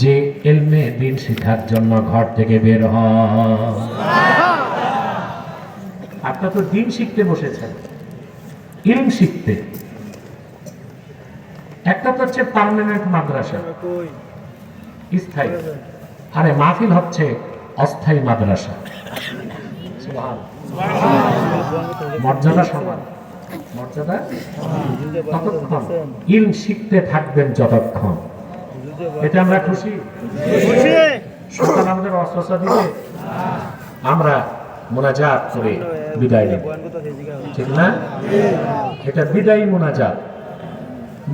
যে ইলমে দ্বীন শিক্ষার জন্য ঘর থেকে বের হয়। আপনারা তো দ্বীন শিখতে বসেছেন, ইলম শিখতে। একটা তো হচ্ছে পার্মানেন্ট মাদ্রাসা, স্থায়ী, আরে মাহফিল হচ্ছে অস্থায়ী মাদ্রাসা। মর্যাদা সমান, মর্যাদা ততক্ষণ ইলম শিখতে থাকবেন যতক্ষণ। এতে আমরা খুশি। সন্তান আমাদের অস্ত্র দিলে আমরা মোনাজাত করে বিদায় নেব, ঠিক না? এটা বিদায়ী মোনাজাত।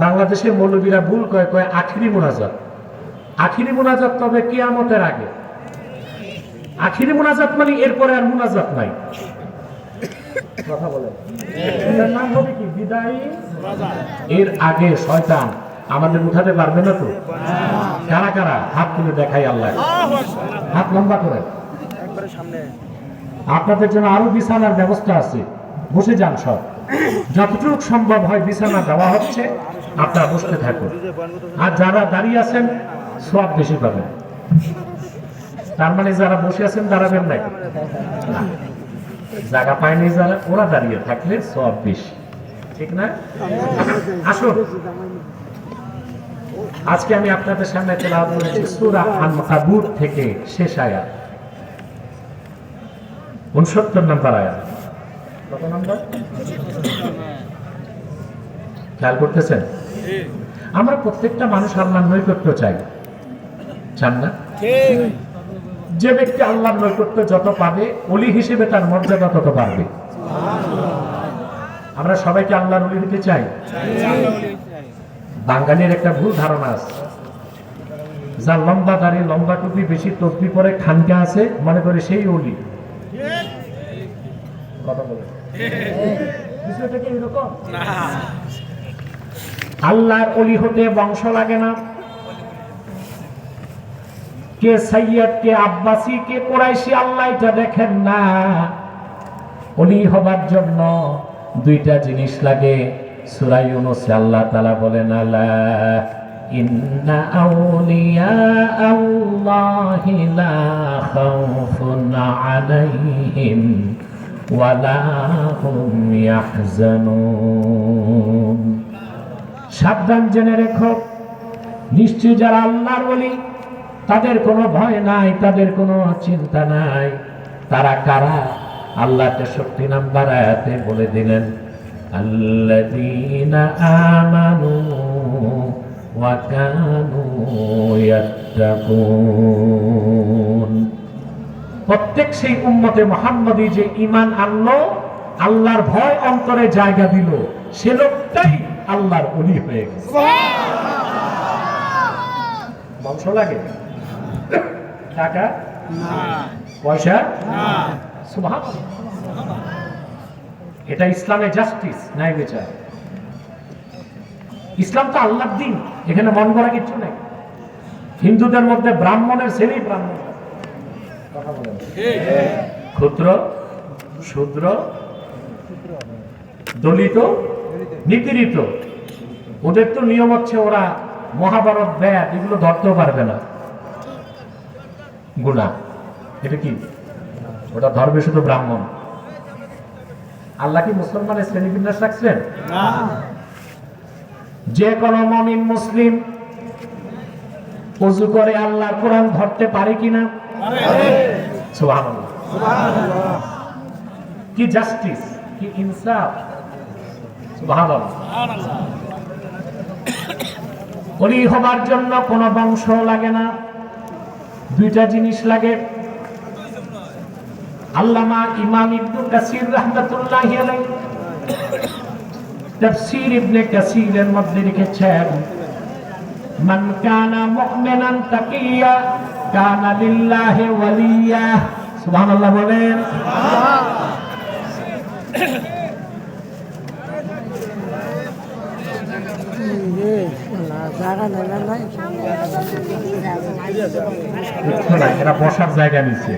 বাংলাদেশের মৌলবীরা ভুল কয়, কয় আখিরি মোনাজাত। আখিরি মোনাজাত তবে কিয়ামতের আগে। আখিরি মোনাজাত মানে এরপরে আর মোনাজাত নাই। কথা বলেন, এটার নাম হবে কি? বিদায়ী। এর আগে শয়তান আমাদের উঠাতে পারবে না তো? কারা কারা হাত তুলে দেখাই আল্লাহ, হাত লম্বা করে। আপনাদের জন্য আরো বিছানার ব্যবস্থা আছে, বসে যান। সব যতটুকু সম্ভব হয় বিছানা দেওয়া হচ্ছে, আপনারা বসতে থাকুন। আর যারা দাঁড়িয়ে আছেন সওয়াব বেশি পাবেন। তার মানে যারা বসে আছেন দাঁড়াবেন নাকি? জায়গা পায়নি যারা, ওরা দাঁড়িয়ে থাকলে সওয়াব বেশি, ঠিক না? আসুন, আজকে আমি আপনাদের সামনে তেলাওয়াত করেছি সূরা আন-কাবুত থেকে শেষ আয়াত, 69 নম্বর আয়াত। কত নম্বর খেয়াল করতেছেন? আমরা প্রত্যেকটা মানুষ আল্লাহর নৈকট্য চাই, চান না? যে ব্যক্তি আল্লাহর নৈকট্য যত পাবে, ওলি হিসেবে তার মর্যাদা তত বাড়বে। আমরা সবাইকে আল্লাহর ওলি হতে চাই। বাঙালির একটা ভুল ধারণা আছে, যার লম্বা দাড়ি, লম্বা টুপি, বেশি তসবিহ পরে, খানকা আছে, মনে করে সেই ওলি। কথা বলে বিষয়টা কি এরকম? আল্লাহর ওলি হতে বংশ লাগে না। কে সাইয়্যদ, কে আব্বাসি, কে কুরাইশি, আল্লাহ এটা দেখেন না। ওলি হবার জন্য দুইটা জিনিস লাগে। সূরা ইউনূসে আল্লাহ তাআলা বলেন, আলা ইন্না আউলিয়া আল্লাহি লা খাউফুন আলাইহিম ওয়া লা হুম ইয়াহজানুন। সাবধান জেনে রেখো, নিশ্চয় যারা আল্লাহর ওলি তাদের কোনো ভয় নাই, তাদের কোনো চিন্তা নাই। তারা কারা? আল্লাহ 63 নম্বর আয়াতে বলে দিলেন, আল্লাযীনা আমানু ওয়া কানু ইয়াত্তাকুন। প্রত্যেক সেই উম্মতে মুহাম্মদী যে ঈমান আনলো, আল্লাহর ভয় অন্তরে জায়গা দিল, সে লোকটাই আল্লাহর ওলি হয়ে গেছে। বংশ লাগে? টাকা পয়সা? সুবহানাল্লাহ। এটা ইসলামে জাস্টিস, ন্যায় বিচার। ইসলাম তো আল্লাহর দ্বীন, এখানে মন করা কিছু নেই। হিন্দুদের মধ্যে ব্রাহ্মণের শ্রেণী, ব্রাহ্মণ, কথা বলেন, ক্ষুদ্র, শূদ্র, দলিত, নিপীড়িত। ওদের তো নিয়ম হচ্ছে ওরা মহাভারত, বেদ এগুলো ধরতেও পারবে না। গুনাহ এটা কি? ওটা ধর্মে শুধু ব্রাহ্মণ। আল্লাহ কি মুসলমানের শ্রেণী বিন্যাস রাখছেন? যে কোনো মুমিন মুসলিম ওযু করে আল্লাহর কোরআন ধরতে পারে কিনা? সুবহানাল্লাহ। কি জাস্টিস, কি ইনসাফ! সুবহানাল্লাহ। ওলি হবার জন্য কোনো বংশ লাগে না, দুইটা জিনিস লাগে। আল্লামা ইমাম ইবনে কাসির রাহমাতুল্লাহি আলাইহি তাফসীর ইবনে কাসিরের মধ্যে লিখেছেন, মান কানা মুমিনান তাকিয়া কানা লিল্লাহি ওয়ালিয়া। সুবহানাল্লাহ বলেন। এরা বসার জায়গা নিচ্ছে,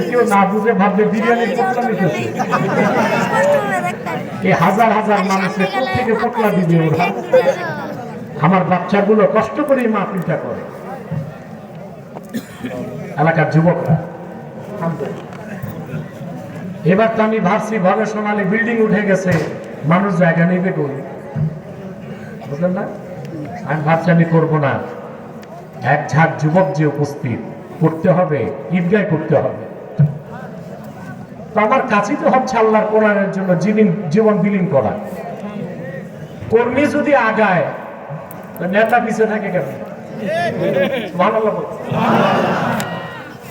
কেউ না বুঝে ভাববে বিরিয়ানি পোটলা নিতেছে। এই হাজার হাজার মানুষের থেকে পোটলা দিবে ওরা। আমার বাচ্চাগুলো কষ্ট করে মাহফিলটা করে, এলাকার যুবকরা। এবার তো আমি ভাবছি ভবে সোনালী বিল্ডিং উঠে গেছে, মানুষ জায়গা নেবে কই, বুঝলেন না? আমি ভাবছি আমি করবো না, এক ঝাঁক যুবক যে উপস্থিত, করতে হবে, ঈদগায় করতে হবে। তো আমার কাছেই তো হচ্ছে আল্লাহর কোরআনের জন্য জীবন বিলীন করা। কর্মী যদি আগায়, নেতা পিছিয়ে থাকে কেন? ভালো লাগে।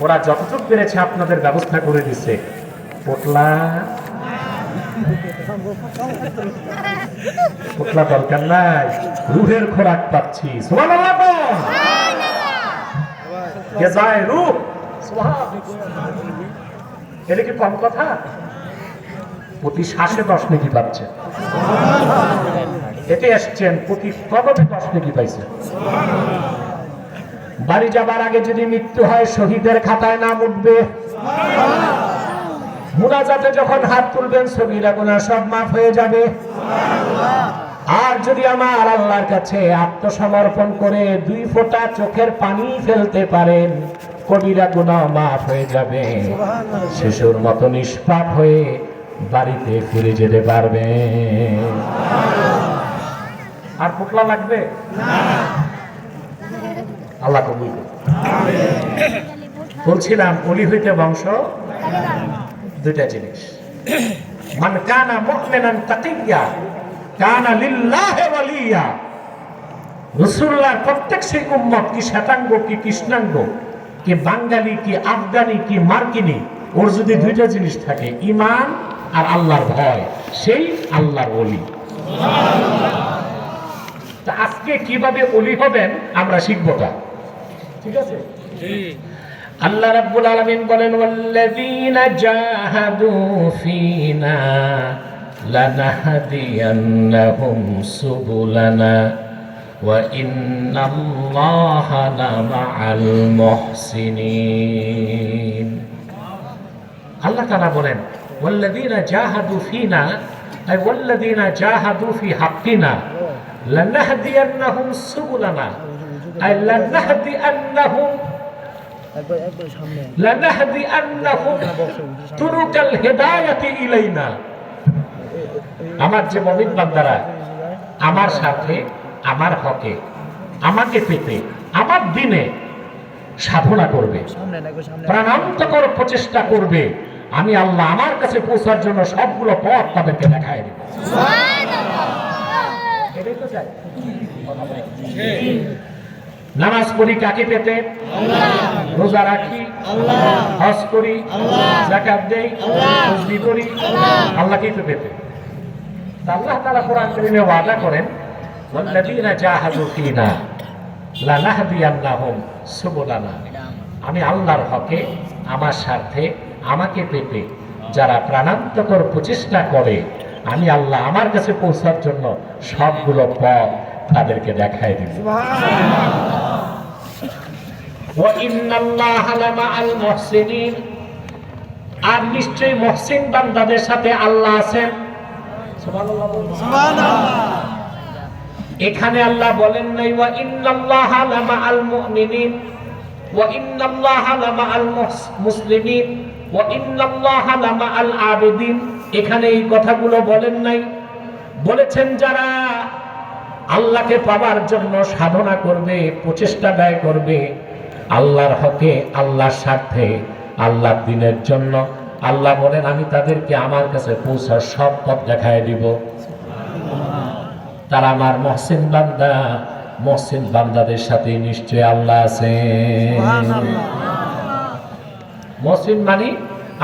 ওরা যতটুকু পেরেছে আপনাদের ব্যবস্থা করে দিচ্ছে। পোটলা পোটলা দরকার নাই, রুহের খোরাক পাচ্ছি। সুবহানাল্লাহ বল। গেজায় রূহ। সুবহানাল্লাহ। এটা কি কম কথা? প্রতি শ্বাসে 10 নেকি পাচ্ছেন, এতে আসছেন প্রতি কদমে 10 নেকি পাইছেন। বাড়ি যাবার আগে যদি মৃত্যু হয়, শহীদের খাতায় নাম উঠবে। মুনাজাতে যখন হাত তুলবেন, সগীরা গুনাহ সব মাফ হয়ে যাবে। আর যদি আমার আল্লাহর কাছে আত্মসমর্পণ করে 2 ফোঁটা চোখের পানি ফেলতে পারেন, কবিরা গুনাহ মাফ হয়ে যাবে। শিশুর মতো নিষ্পাপ হয়ে বাড়িতে ফিরে যেতে পারবে। আর পোটলা লাগবে না। আল্লাহ কবুল করুন। বলছিলাম ওলি হইতে বংশ দুইটা জিনিস। মান কানা মুমিনান তাকিয়া কানা লিল্লাহি ওয়ালিয়া। রাসূলুল্লাহর প্রত্যেক সেই উম্মত, কি শ্বেতাঙ্গ কি কৃষ্ণাঙ্গ, কি বাঙালি কি আফগানি কি মার্কিনি, ওর যদি দুইটা জিনিস থাকে, ঈমান আর আল্লাহর ভয়, সেই আল্লাহর ওলি। তা আজকে কিভাবে ওলি হবেন আমরা শিখবটা, ঠিক আছে? আল্লাহ রাব্বুল আলামিন বলেন, ওয়াল্লাযীনা জাহাদু ফীনা লানাহদিয়ান্নাহুম সুবুলানা ওয়া ইন্নাল্লাহা লামাআল মুহসিনিন। আল্লাহ তাআলা বলেন, ওয়াল্লাযীনা জাহাদু ফীনা আই ওয়াল্লাযীনা জাহাদু ফি হাক্কিনা লানাহদিয়ান্নাহুম সুবুলানা আই লানাহদিয়ান্নাহুম তুরুকাল হিদায়াতি ইলাইনা। আমার যে মুমিন বান্দারা আমার সাথে আমার হকে আমাকে পেতে আমার দিনে সাধনা করবে, প্রাণান্তকর প্রচেষ্টা করবে, আমি আল্লাহ আমার কাছে পৌঁছার জন্য সবগুলো পথ তাদেরকে দেখায় দেব। এটাই তো চাই। নামাজ পড়ি কাকে পেতে? রোজা রাখি, হজ করি, যাকাত দেই, তাসবিহ করি, আল্লাহকেই তো পেতে। আল্লাহ তাআলা কোরআন কারীমে ওয়াদা করেন, ওয়াল্লাযীনা জাহাদু ফীনা লানাহদিয়ান্নাহুম সুবুলানা। আমি আল্লাহর হকে আমার স্বার্থে আমাকে পেতে যারা প্রাণান্তকর প্রচেষ্টা করে, আমি আল্লাহ আমার কাছে পৌঁছার জন্য সবগুলো পথ তাদেরকে দেখায় দিব। ওয়া ইন্নাল্লাহা লামাআল মুহসিনিন। আর নিশ্চয়ই মুহসিন বান্দাদের সাথে আল্লাহ আছেন। সুবহানাল্লাহ। এখানে আল্লাহ বলেন নাই ওয়া ইন্নাল্লাহা লামাআল মুমিনিন ওয়া ইন্নাল্লাহা লামাআল মুসলিমিন ওয়া ইন্নাল্লাহা লামাআল আবিদিন। এখানে এই কথাগুলো বলেন নাই। বলেছেন যারা আল্লাহকে পাওয়ার জন্য সাধনা করবে, প্রচেষ্টা ব্যয় করবে, আল্লাহর হকে আল্লাহর স্বার্থে আল্লাহর দ্বীনের জন্য, আল্লাহ বলেন আমি তাদেরকে আমার কাছে পৌঁছার সব পথ দেখায় দিব। তারা আমার মুহসিন বান্দা, মুহসিন বান্দাদের সাথে নিশ্চয় আল্লাহ আছে। মুহসিন মানে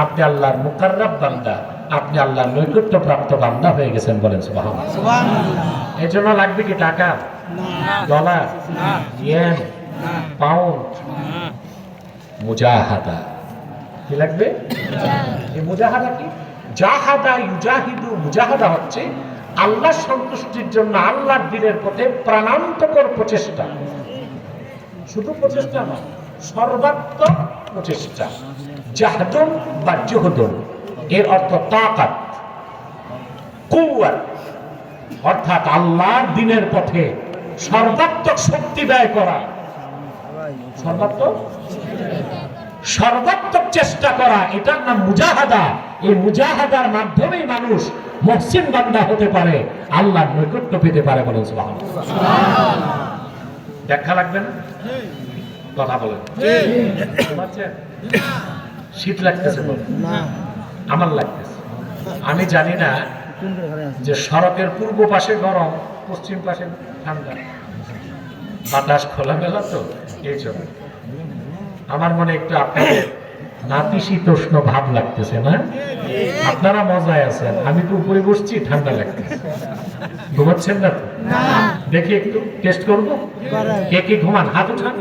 আপনি আল্লাহর মুকাররাব বান্দা, আপনি আল্লাহর নৈকট্য প্রাপ্ত বান্দা হয়ে গেছেন, বলেন সুবহানাল্লাহ। এর জন্য লাগবে কি টাকা, ডলার, ইয়েন, পাউন্ড? মুজাহাদা। কি লাগবে? এই মুজাহাদা কি? জাহাদা ইউজাহিদু। মুজাহাদা হচ্ছে আল্লাহর সন্তুষ্টির জন্য আল্লাহর দ্বীনের পথে প্রাণান্তকর প্রচেষ্টা। শুধু প্রচেষ্টা নয়, সর্বাত্মক প্রচেষ্টা। জাহদুন বা জুহদুন এর অর্থ তাকাত, কুওয়াত, অর্থাৎ আল্লাহর দ্বীনের পথে সর্বাত্মক শক্তি ব্যয় করা, সর্বাত্মক চেষ্টা করা, এটার নাম মুজাহাদা। এই মুজাহাদার মাধ্যমেই মানুষ মুহসিন বান্দা হতে পারে, আল্লাহর নৈকট্য পেতে পারে। বলেন সুবহানাল্লাহ। ব্যাখ্যা লাগবে না? কথা বলেন। শীত লাগতেছে? বলেন। আমার লাগতেছে। আমি জানি না যে সড়কের পূর্ব পাশে গরম, পশ্চিম পাশে ঠান্ডা, বাতাস খোলামেলা, তো এই জন্য আমার মনে একটু আপনাদের নাতিশীতোষ্ণ ভাব লাগতেছে না? আপনারা মজায় আছেন, আমি তো উপরে বসছি, ঠান্ডা লাগতেছে। ঘুমাচ্ছেন না তো? দেখি একটু টেস্ট করবো, কে কে ঘুমান, হাত উঠান।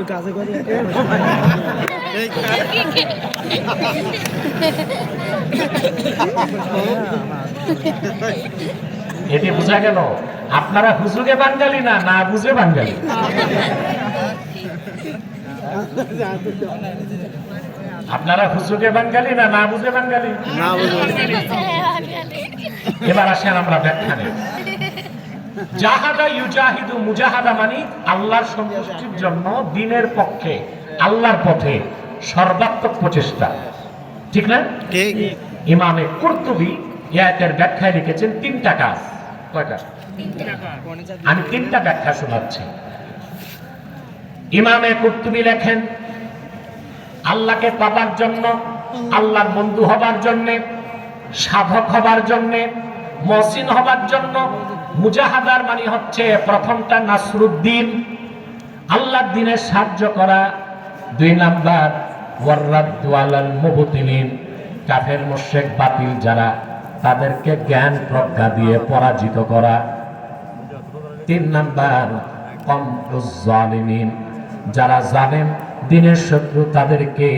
এতে বোঝা গেল আপনারা হুজুগে বাঙালি না, না বুঝে বাঙালি। আপনারা হুজুগে বাঙালি না, না বুঝে বাঙালি। এবার আসেন আমরা ব্যাখ্যা নেই। জাহাদা ইউজাহিদু, মুজাহাদা মানে আল্লাহর সন্তুষ্টির জন্য দ্বীনের পক্ষে, আল্লাহর পথে সর্বাত্মক প্রচেষ্টা। ঠিক না? ঠিক। ইমামে কুরতুবী আয়াতের ব্যাখ্যায় লিখেছেন তিনটা কাজ। কয়টা? আমি তিনটা ব্যাখ্যা শোনাচ্ছি। ইমামে কুরতুবী লেখেন, আল্লাহকে পাবার জন্য, আল্লাহর বন্ধু হবার জন্য, সাধক হবার জন্য, মহসিন হবার জন্য মুজাহাদার মানে হচ্ছে প্রথমটা নাসরুদ্দিন, আল্লাহর দ্বীনের সাহায্য করা। 2 নাম্বার ওয়াররাদ্দু আলাল মুবতিলিন, কাফের মুশরিক বাতিল যারা, তাদেরকে জ্ঞান প্রজ্ঞা দিয়ে পরাজিত করা। 3 নাম্বার কমরুজ জালিমিন, যারা জালেম দ্বীনের শত্রু, তাদেরকে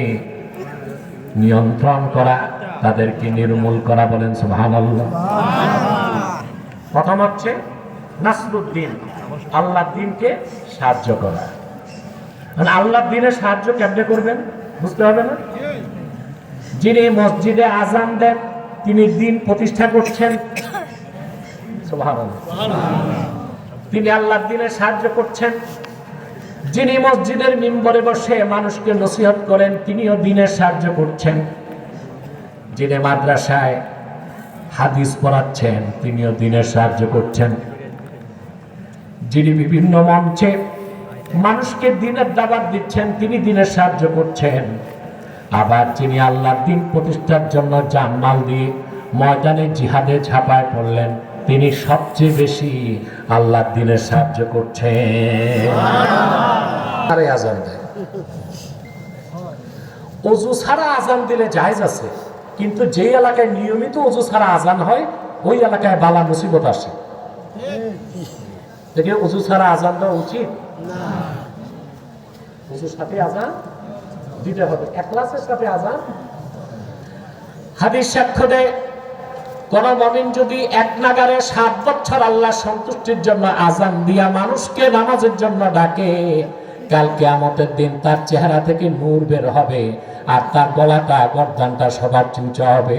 নিয়ন্ত্রণ করা, তাদেরকে নির্মূল করা। বলেন সুবহানাল্লাহ। প্রথম হচ্ছে নাসরুদ্দিন, আল্লাহর দ্বীনকে সাহায্য করা। মানে আল্লাহর দ্বীনের সাহায্য কেমনে করবেন বুঝতে হবে না? যিনি মসজিদে আজান দেন, তিনি দ্বীন প্রতিষ্ঠা করছেন। সুবহানাল্লাহ। তিনি আল্লাহর দ্বীনের সাহায্য করছেন। যিনি মসজিদের মিম্বরে বসে মানুষকে নসিহত করেন, তিনিও দ্বীনের সাহায্য করছেন। যিনি মাদ্রাসায় হাদিস পড়াচ্ছেন, তিনিও দ্বীনের সাহায্য করছেন। যিনি বিভিন্ন মঞ্চে মানুষকে দ্বীনের দাওয়াত দিচ্ছেন, তিনি দ্বীনের সাহায্য করছেন। আবার যিনি আল্লাহর দ্বীন প্রতিষ্ঠার জন্য জানমাল দিয়ে ময়দানে জিহাদে ঝাঁপায় পড়লেন, তিনি সবচেয়ে বেশি আল্লাহর দ্বীনের সাহায্য করছেন। আরে আজান দেয়, ওযু ছাড়া আজান দিলে জায়েজ আছে, কিন্তু যে এলাকায় নিয়মিত ওযু ছাড়া আজান হয়, ওই এলাকায় বালা মুসিবত আসে। দেখে ওযু ছাড়া আজান দেওয়া উচিত না। ওযুর সাথে আজান দিতে হবে, ইখলাসের সাথে আজান। হাদিস সাক্ষ্য দেয়, কোন মুমিন যদি এক নাগারে 7 বছর আল্লাহর সন্তুষ্টির জন্য আজান দিয়া মানুষকে নামাজের জন্য ডাকে, কাল কিয়ামতের দিন তার চেহারা থেকে নূর বের হবে, আর তার গলাটা, গর্দানটা সবার চুঁচা হবে।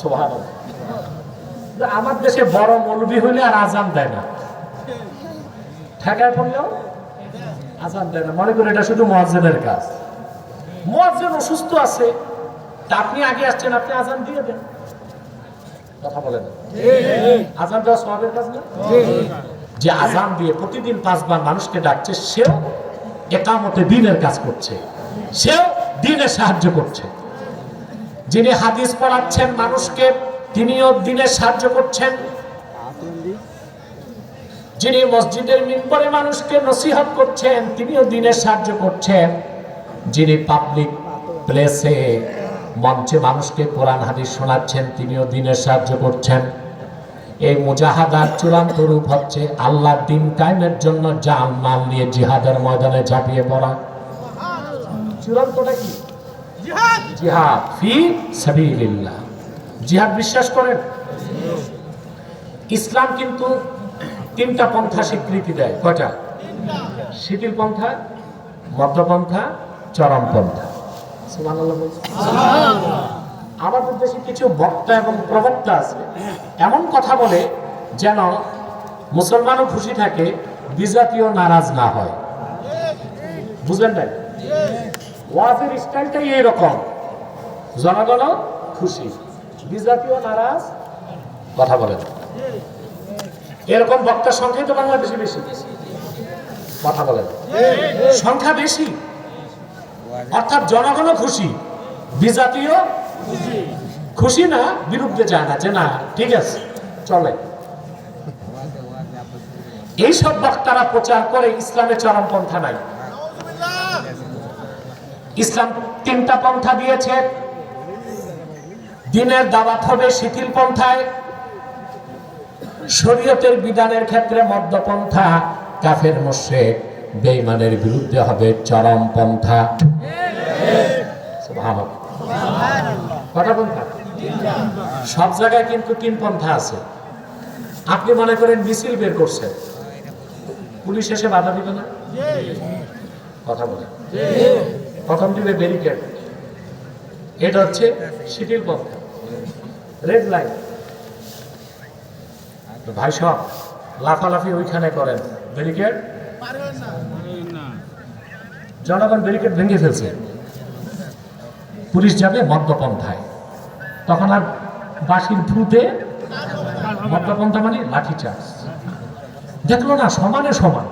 সুবহানাল্লাহ। আমার দেশে বড় মৌলবি হইলে আর আজান দেয় না, ঠেকায় পড়লেও আজান দেয় না। মনে করি এটা শুধু মুয়াজ্জিনের কাজ। মুয়াজ্জিন অসুস্থ আছে, তা আপনি আগে আসছেন, আপনি আজান দিয়ে দেন। কথা বলেন, আজান দেওয়া সওয়াবের কাজ না? যে আজান দিয়ে প্রতিদিন 5 বার মানুষকে ডাকছে, সেও ইকামতে দ্বীনের কাজ করছে, সেও দ্বীনের সাহায্য করছে। যিনি হাদিস পড়াচ্ছেন মানুষকে, তিনিও দ্বীনের সাহায্য করছেন। যিনি মসজিদের মিম্বরে মানুষকে নসিহত করছেন, তিনিও দ্বীনের সাহায্য করছেন। যিনি পাবলিক প্লেসে মঞ্চে মানুষকে কোরআন হাদিস শোনাচ্ছেন, তিনিও দ্বীনের সাহায্য করছেন। এই মুজাহাদার চূড়ান্ত রূপ হচ্ছে আল্লাহর দ্বীন কায়েমের জন্য জান মাল নিয়ে জিহাদের ময়দানে ঝাঁপিয়ে পড়া। চূড়ান্তটা কি? জিহাদ। জিহাদ ফি সাবিলিল্লাহ। জিহাদ বিশ্বাস করেন? ইসলাম কিন্তু 3টা পন্থা স্বীকৃতি দেয়। কয়টা? শিথিল পন্থা, মধ্যপন্থা, চরম পন্থা। সুবহানাল্লাহ বলুন। আমাদের দেশে কিছু বক্তা এবং প্রবক্তা আছে, এমন কথা বলে যেন মুসলমানও খুশি থাকে, বিজাতীয় নারাজ না হয়। বুঝলেন না? ওয়াজের স্টাইলটাই এরকম, জনগণ খুশি, বিজাতীয় নারাজ। কথা বলেন, এরকম বক্তার সংখ্যাই তো বাংলাদেশে বেশি। কথা বলেন, সংখ্যা বেশি, অর্থাৎ জনগণও খুশি, বিজাতীয় খুশি না, বিরুদ্ধে যায় না, যে না ঠিক আছে চলে। এইসব বক্তারা প্রচার করে ইসলামের চরমপন্থা নাই। ইসলাম তিনটা পন্থা দিয়েছে। দিনের দাওয়াত হবে শিথিল পন্থায়, শরীয়তের বিধানের ক্ষেত্রে মধ্যপন্থা, কাফের মুশরিক বেঈমানের বিরুদ্ধে হবে চরম পন্থা। সুবহানাল্লাহ। কটা পন্থা? সব জায়গায় কিন্তু তিন পন্থা আছে। আপনি মনে করেন মিছিল বের করছেন, পুলিশ এসে বাধা দিবে না? কথা বলে, প্রথম দিবে ব্যারিকেড, এটা হচ্ছে শিথিল পন্থা, রেড লাইন। ভাই সব লাফালাফি ওইখানে করেন, ব্যারিকেড, জনগণ ব্যারিকেড ভেঙে ফেলছে, পুলিশ যাবে মধ্যপন্থায়, তখন আর বাঁশির ফুটে, মধ্যপন্থা মানে লাঠিচার্জ। দেখলো না সমানে সমান,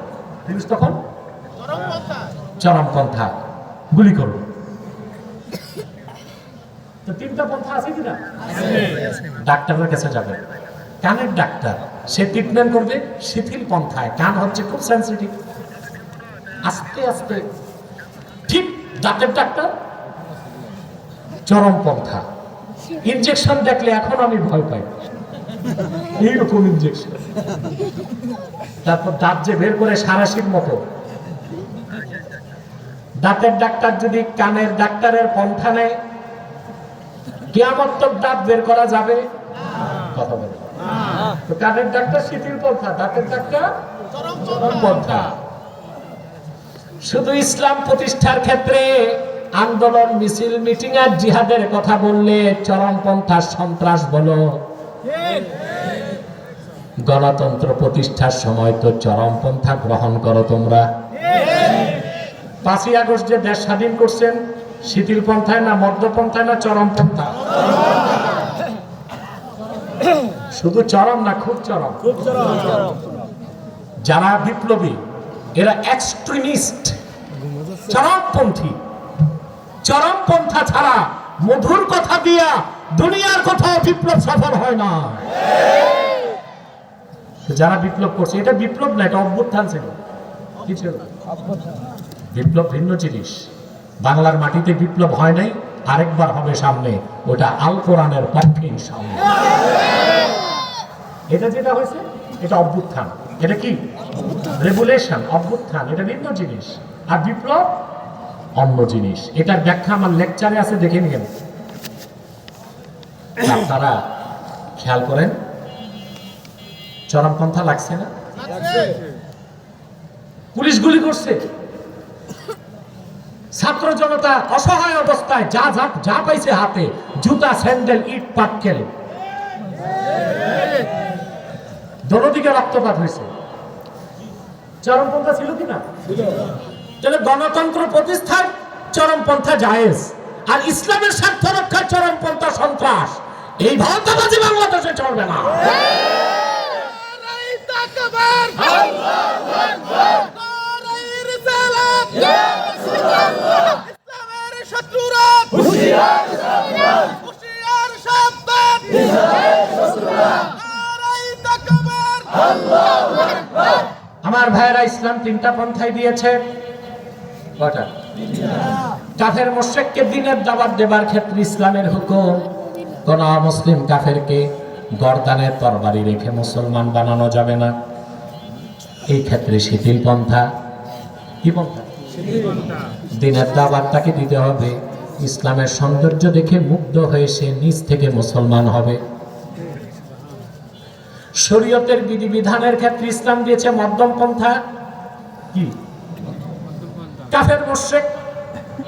পুলিশ তখন চরমপন্থা, গুলি করলো। তো তিনটা পন্থা আছে কিনা? ডাক্তারের কাছে যাবে, কানের ডাক্তার, সে ট্রিটমেন্ট করবে শিথিল পন্থায়। কান হচ্ছে খুব সেন্সিটিভ, আস্তে আস্তে। ঠিক দাঁতের ডাক্তার চরম পন্থা, ইনজেকশন দেখলে এখন আমি ভয় পাই, এইরকম ইনজেকশন। তারপর দাঁত যে বের করে সারাশির মতো। দাঁতের ডাক্তার যদি কানের ডাক্তারের পন্থা নেয়, কিয়ামত তক দাঁত বের করা যাবে? কথা বলে। তো কানের ডাক্তার শিথিল পন্থা, দাঁতের ডাক্তার চরম পন্থা। শুধু ইসলাম প্রতিষ্ঠার ক্ষেত্রে আন্দোলন, মিছিল, মিটিং আর জিহাদের কথা বললে চরমপন্থা সন্ত্রাস বলো। গণতন্ত্র প্রতিষ্ঠার সময় তো চরমপন্থা গ্রহণ করো তোমরা। 5ই আগস্ট যে দেশ স্বাধীন করছেন, শিথিল পন্থায় না মধ্যপন্থায় না চরমপন্থা? শুধু চরম না, খুব চরম। যারা বিপ্লবী এরা এক্সট্রিমিস্ট, চরমপন্থী। চরমপন্থা ছাড়া মধুর কথা দিয়া দুনিয়ার কোথাও বিপ্লব সফল হয় না। যারা বিপ্লব করছে, এটা বিপ্লব না, এটা অভ্যুত্থান ছিল। কি ছিল? বিপ্লব ভিন্ন জিনিস। বাংলার মাটিতে বিপ্লব হয় নাই, আরেকবার হবে সামনে, ওটা আল কোরআনের পক্ষে সামনে। এটা যেটা হয়েছে এটা অভ্যুত্থান। এটা কি? রেভুলেশন, অভ্যুত্থান, এটা ভিন্ন জিনিস। আর বিপ্লব অন্য জিনিস। এটার ব্যাখ্যা আমার লেকচারে আছে, দেখে নিন। আপনারা খেয়াল করেন, চরমপন্থা লাগছে না? পুলিশ গুলি করছে, ছাত্র জনতা অসহায় অবস্থায় যা যা যা পাইছে হাতে, জুতা, স্যান্ডেল, ইট পাটকেল, দোনোদিকে রক্তপাত হয়েছে। চরমপন্থা ছিল কিনা? তাহলে গণতন্ত্র প্রতিষ্ঠার চরমপন্থা জায়েজ, আর ইসলামের স্বার্থ রক্ষার চরমপন্থা সন্ত্রাস। এই ভারতবাজি বাংলাদেশে চলবে না। আমার ভাইয়েরা, ইসলাম তিনটা পন্থায় দিয়েছে। কটা? কাফের মুশরিককে দ্বীনের দাওয়াত দেবার ক্ষেত্রে ইসলামের হুকুম, কোন মুসলিম কাফেরকে গর্দানে তরবারি রেখে মুসলমান বানানো যাবে না। এই ক্ষেত্রে শিথিল পন্থা। কি পন্থা? দ্বীনের দাওয়াত তাকে দিতে হবে, ইসলামের সৌন্দর্য দেখে মুগ্ধ হয়ে সে নিজ থেকে মুসলমান হবে। শরীয়তের বিধিবিধানের ক্ষেত্রে ইসলাম দিয়েছে মধ্যম পন্থা। কি? কাফের মুশরিক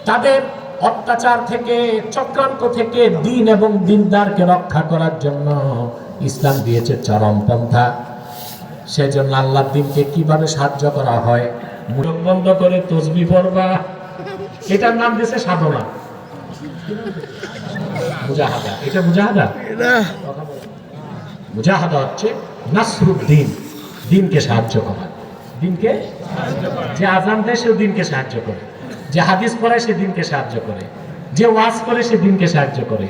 তাদের অত্যাচার থেকে, চক্রান্ত থেকে দ্বীন এবং দ্বীনদারকে রক্ষা করার জন্য ইসলাম দিয়েছে চরম পন্থা। সেই জন্য আল্লাহর দিনকে কিভাবে সাহায্য করা হয়, মুখ বন্ধ করে তসবিহ পড়বা, এটার নাম দিয়েছে সাধনা, মুজাহাদা। এটা মুজাহাদা, মুজাহাদা হচ্ছে নাসরুদ্দিন, দিনকে সাহায্য করা। দিনকে যে আজান দেয় সে দিনকে সাহায্য করে, যে হাদিস পড়ে সে দিনকে সাহায্য করে, যে ওয়াজ করে সে দিনকে সাহায্য করে,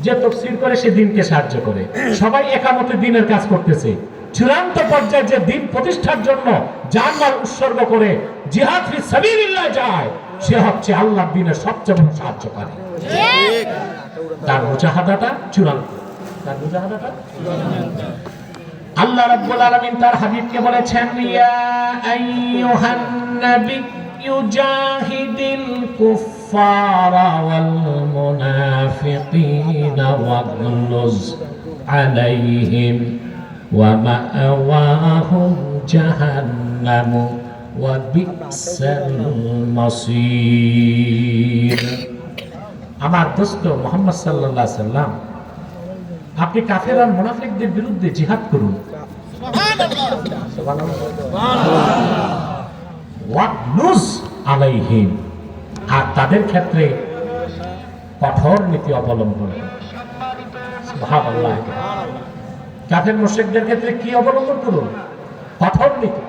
যে তাফসীর করে সে দিনকে সাহায্য করে। সবাই একামতে দিনের কাজ করতেছে। চূড়ান্ত পর্যায়ে যে দিন প্রতিষ্ঠার জন্য জানমাল উৎসর্গ করে জিহাদ ফি সাবিলিল্লাহ যায়, সে হচ্ছে আল্লাহর দ্বীনের সবচেয়ে বড় সাহায্যকারী। তার মুজাহাদাটা চূড়ান্ত, তার মুজাহাদাটা আল্লাহ রাব্বুল আলামিন তার হাবিবকে বলেছেন, ইয়া আইয়ুহান নাবিয়্যু জাহিদিল কুফফারা ওয়াল মুনাফিকিনা ওয়াগলুজ আলাইহিম ওয়া মাআওয়াহুম জাহান্নাম ওয়া বি'সাল মাসীর। আমার দোস্ত মুহাম্মদ সাল্লাল্লাহু আলাইহি সাল্লাম, আপনি কাফের আর মুনাফিকদের বিরুদ্ধে জিহাদ করুন, ওয়াগলুজ আলাইহিম, আর তাদের ক্ষেত্রে কঠোর নীতি অবলম্বন করুন। সুবহানাল্লাহ। কাফের মুশরিকদের ক্ষেত্রে কি অবলম্বন করুন? কঠোর নীতি।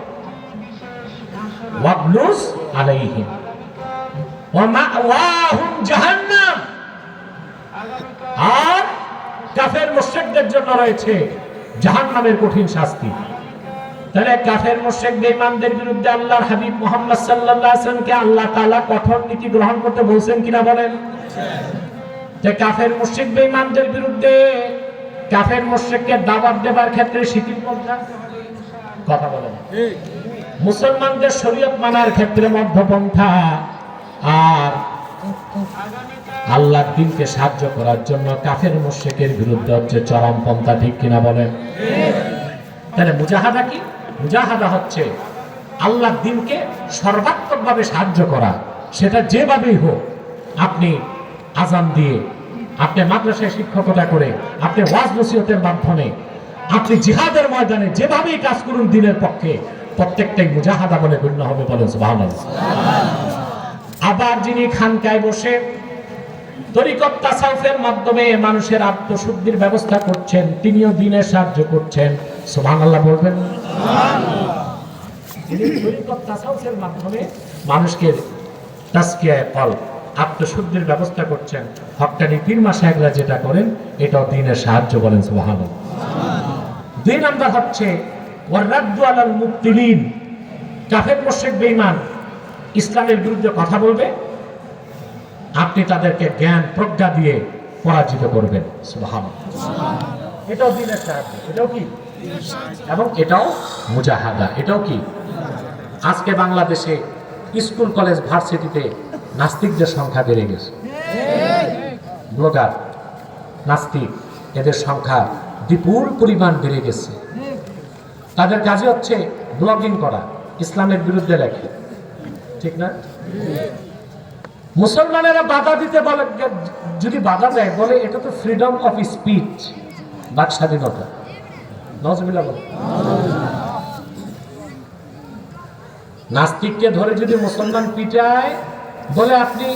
ওয়াগলুজ আলাইহিম ওয়া মা'ওয়াহুম জাহান্নাম, আর কাফের মুশরিকদের জন্য রয়েছে জাহান্নামের কঠিন শাস্তি। তাহলে কাফের মুশরিক বেঈমানদের বিরুদ্ধে আল্লাহর হাবিব মুহাম্মদ সাল্লাল্লাহু আলাইহি ওয়াসাল্লামকে আল্লাহ তাআলা কঠোর নীতি গ্রহণ করতে বলছেন কিনা বলেন? যে কাফের মুশরিক বেঈমানদের বিরুদ্ধে কাফের মুশরিককে দাওয়াত দেবার ক্ষেত্রে শিথিল পন্থা কথা বলেন, মুসলমানদের শরীয়ত মানার ক্ষেত্রে মধ্যপন্থা, আর আল্লাহর দ্বীনকে সাহায্য করার জন্য কাফের মুশরিকের বিরুদ্ধে হচ্ছে চরমপন্থা। ঠিক কিনা বলেন? তাহলে মুজাহাদা কি? মুজাহাদা হচ্ছে আল্লাহর দ্বীনকে সর্বাত্মকভাবে সাহায্য করা, সেটা যেভাবেই হোক। আপনি আজান দিয়ে, আপনি মাদ্রাসায় শিক্ষকতা করে, আপনি ওয়াজ নসিহতের মাধ্যমে, আপনি জিহাদের ময়দানে যেভাবেই কাজ করুন দ্বীনের পক্ষে, প্রত্যেকটাই মুজাহাদা বলে গণ্য হবে। বলেন সুবহানাল্লাহ। আবার যিনি খানকায় বসে তরিকত তাসাউফের মাধ্যমে মানুষের আত্মশুদ্ধির ব্যবস্থা করছেন, তিনিও দ্বীনের সাহায্য করছেন। সুবহানাল্লাহ বলবেন। যিনি তরিকত তাসাউফের মাধ্যমে মানুষকে তাজকিয়া কলব, আত্মশুদ্ধির ব্যবস্থা করছেন, হক্কানি পীর মাশায়েখরা যেটা করেন, এটাও দ্বীনের সাহায্য। বলেন সুবহানাল্লাহ। দুই নাম্বার হচ্ছে ওয়ারাদ্দু আলাল মুবতিলিন। কাফের মুশরিক বেঈমান ইসলামের বিরুদ্ধে কথা বলবে, আপনি তাদেরকে জ্ঞান প্রজ্ঞা দিয়ে পরাজিত করবেন। সুবহানাল্লাহ। এটাও দ্বীনের সাহায্য, এটাও কি? এবং এটাও মুজাহাদা, এটাও কি? আজকে বাংলাদেশে স্কুল কলেজ ভার্সিটিতে নাস্তিকদের সংখ্যা বেড়ে গেছে। ব্লগার, নাস্তিক, এদের সংখ্যা বিপুল পরিমাণ বেড়ে গেছে। তাদের কাজে হচ্ছে ব্লগিং করা, ইসলামের বিরুদ্ধে লেখে। ঠিক না? মুসলমানেরা বাধা দিতে বলে, যদি বাধা দেয় বলে এটা তো ফ্রিডম অফ স্পিচ, বাক স্বাধীনতা। নাউজুবিল্লাহ বলে। নাস্তিককে ধরে যদি মুসলমান পিটায়, বলে আপনি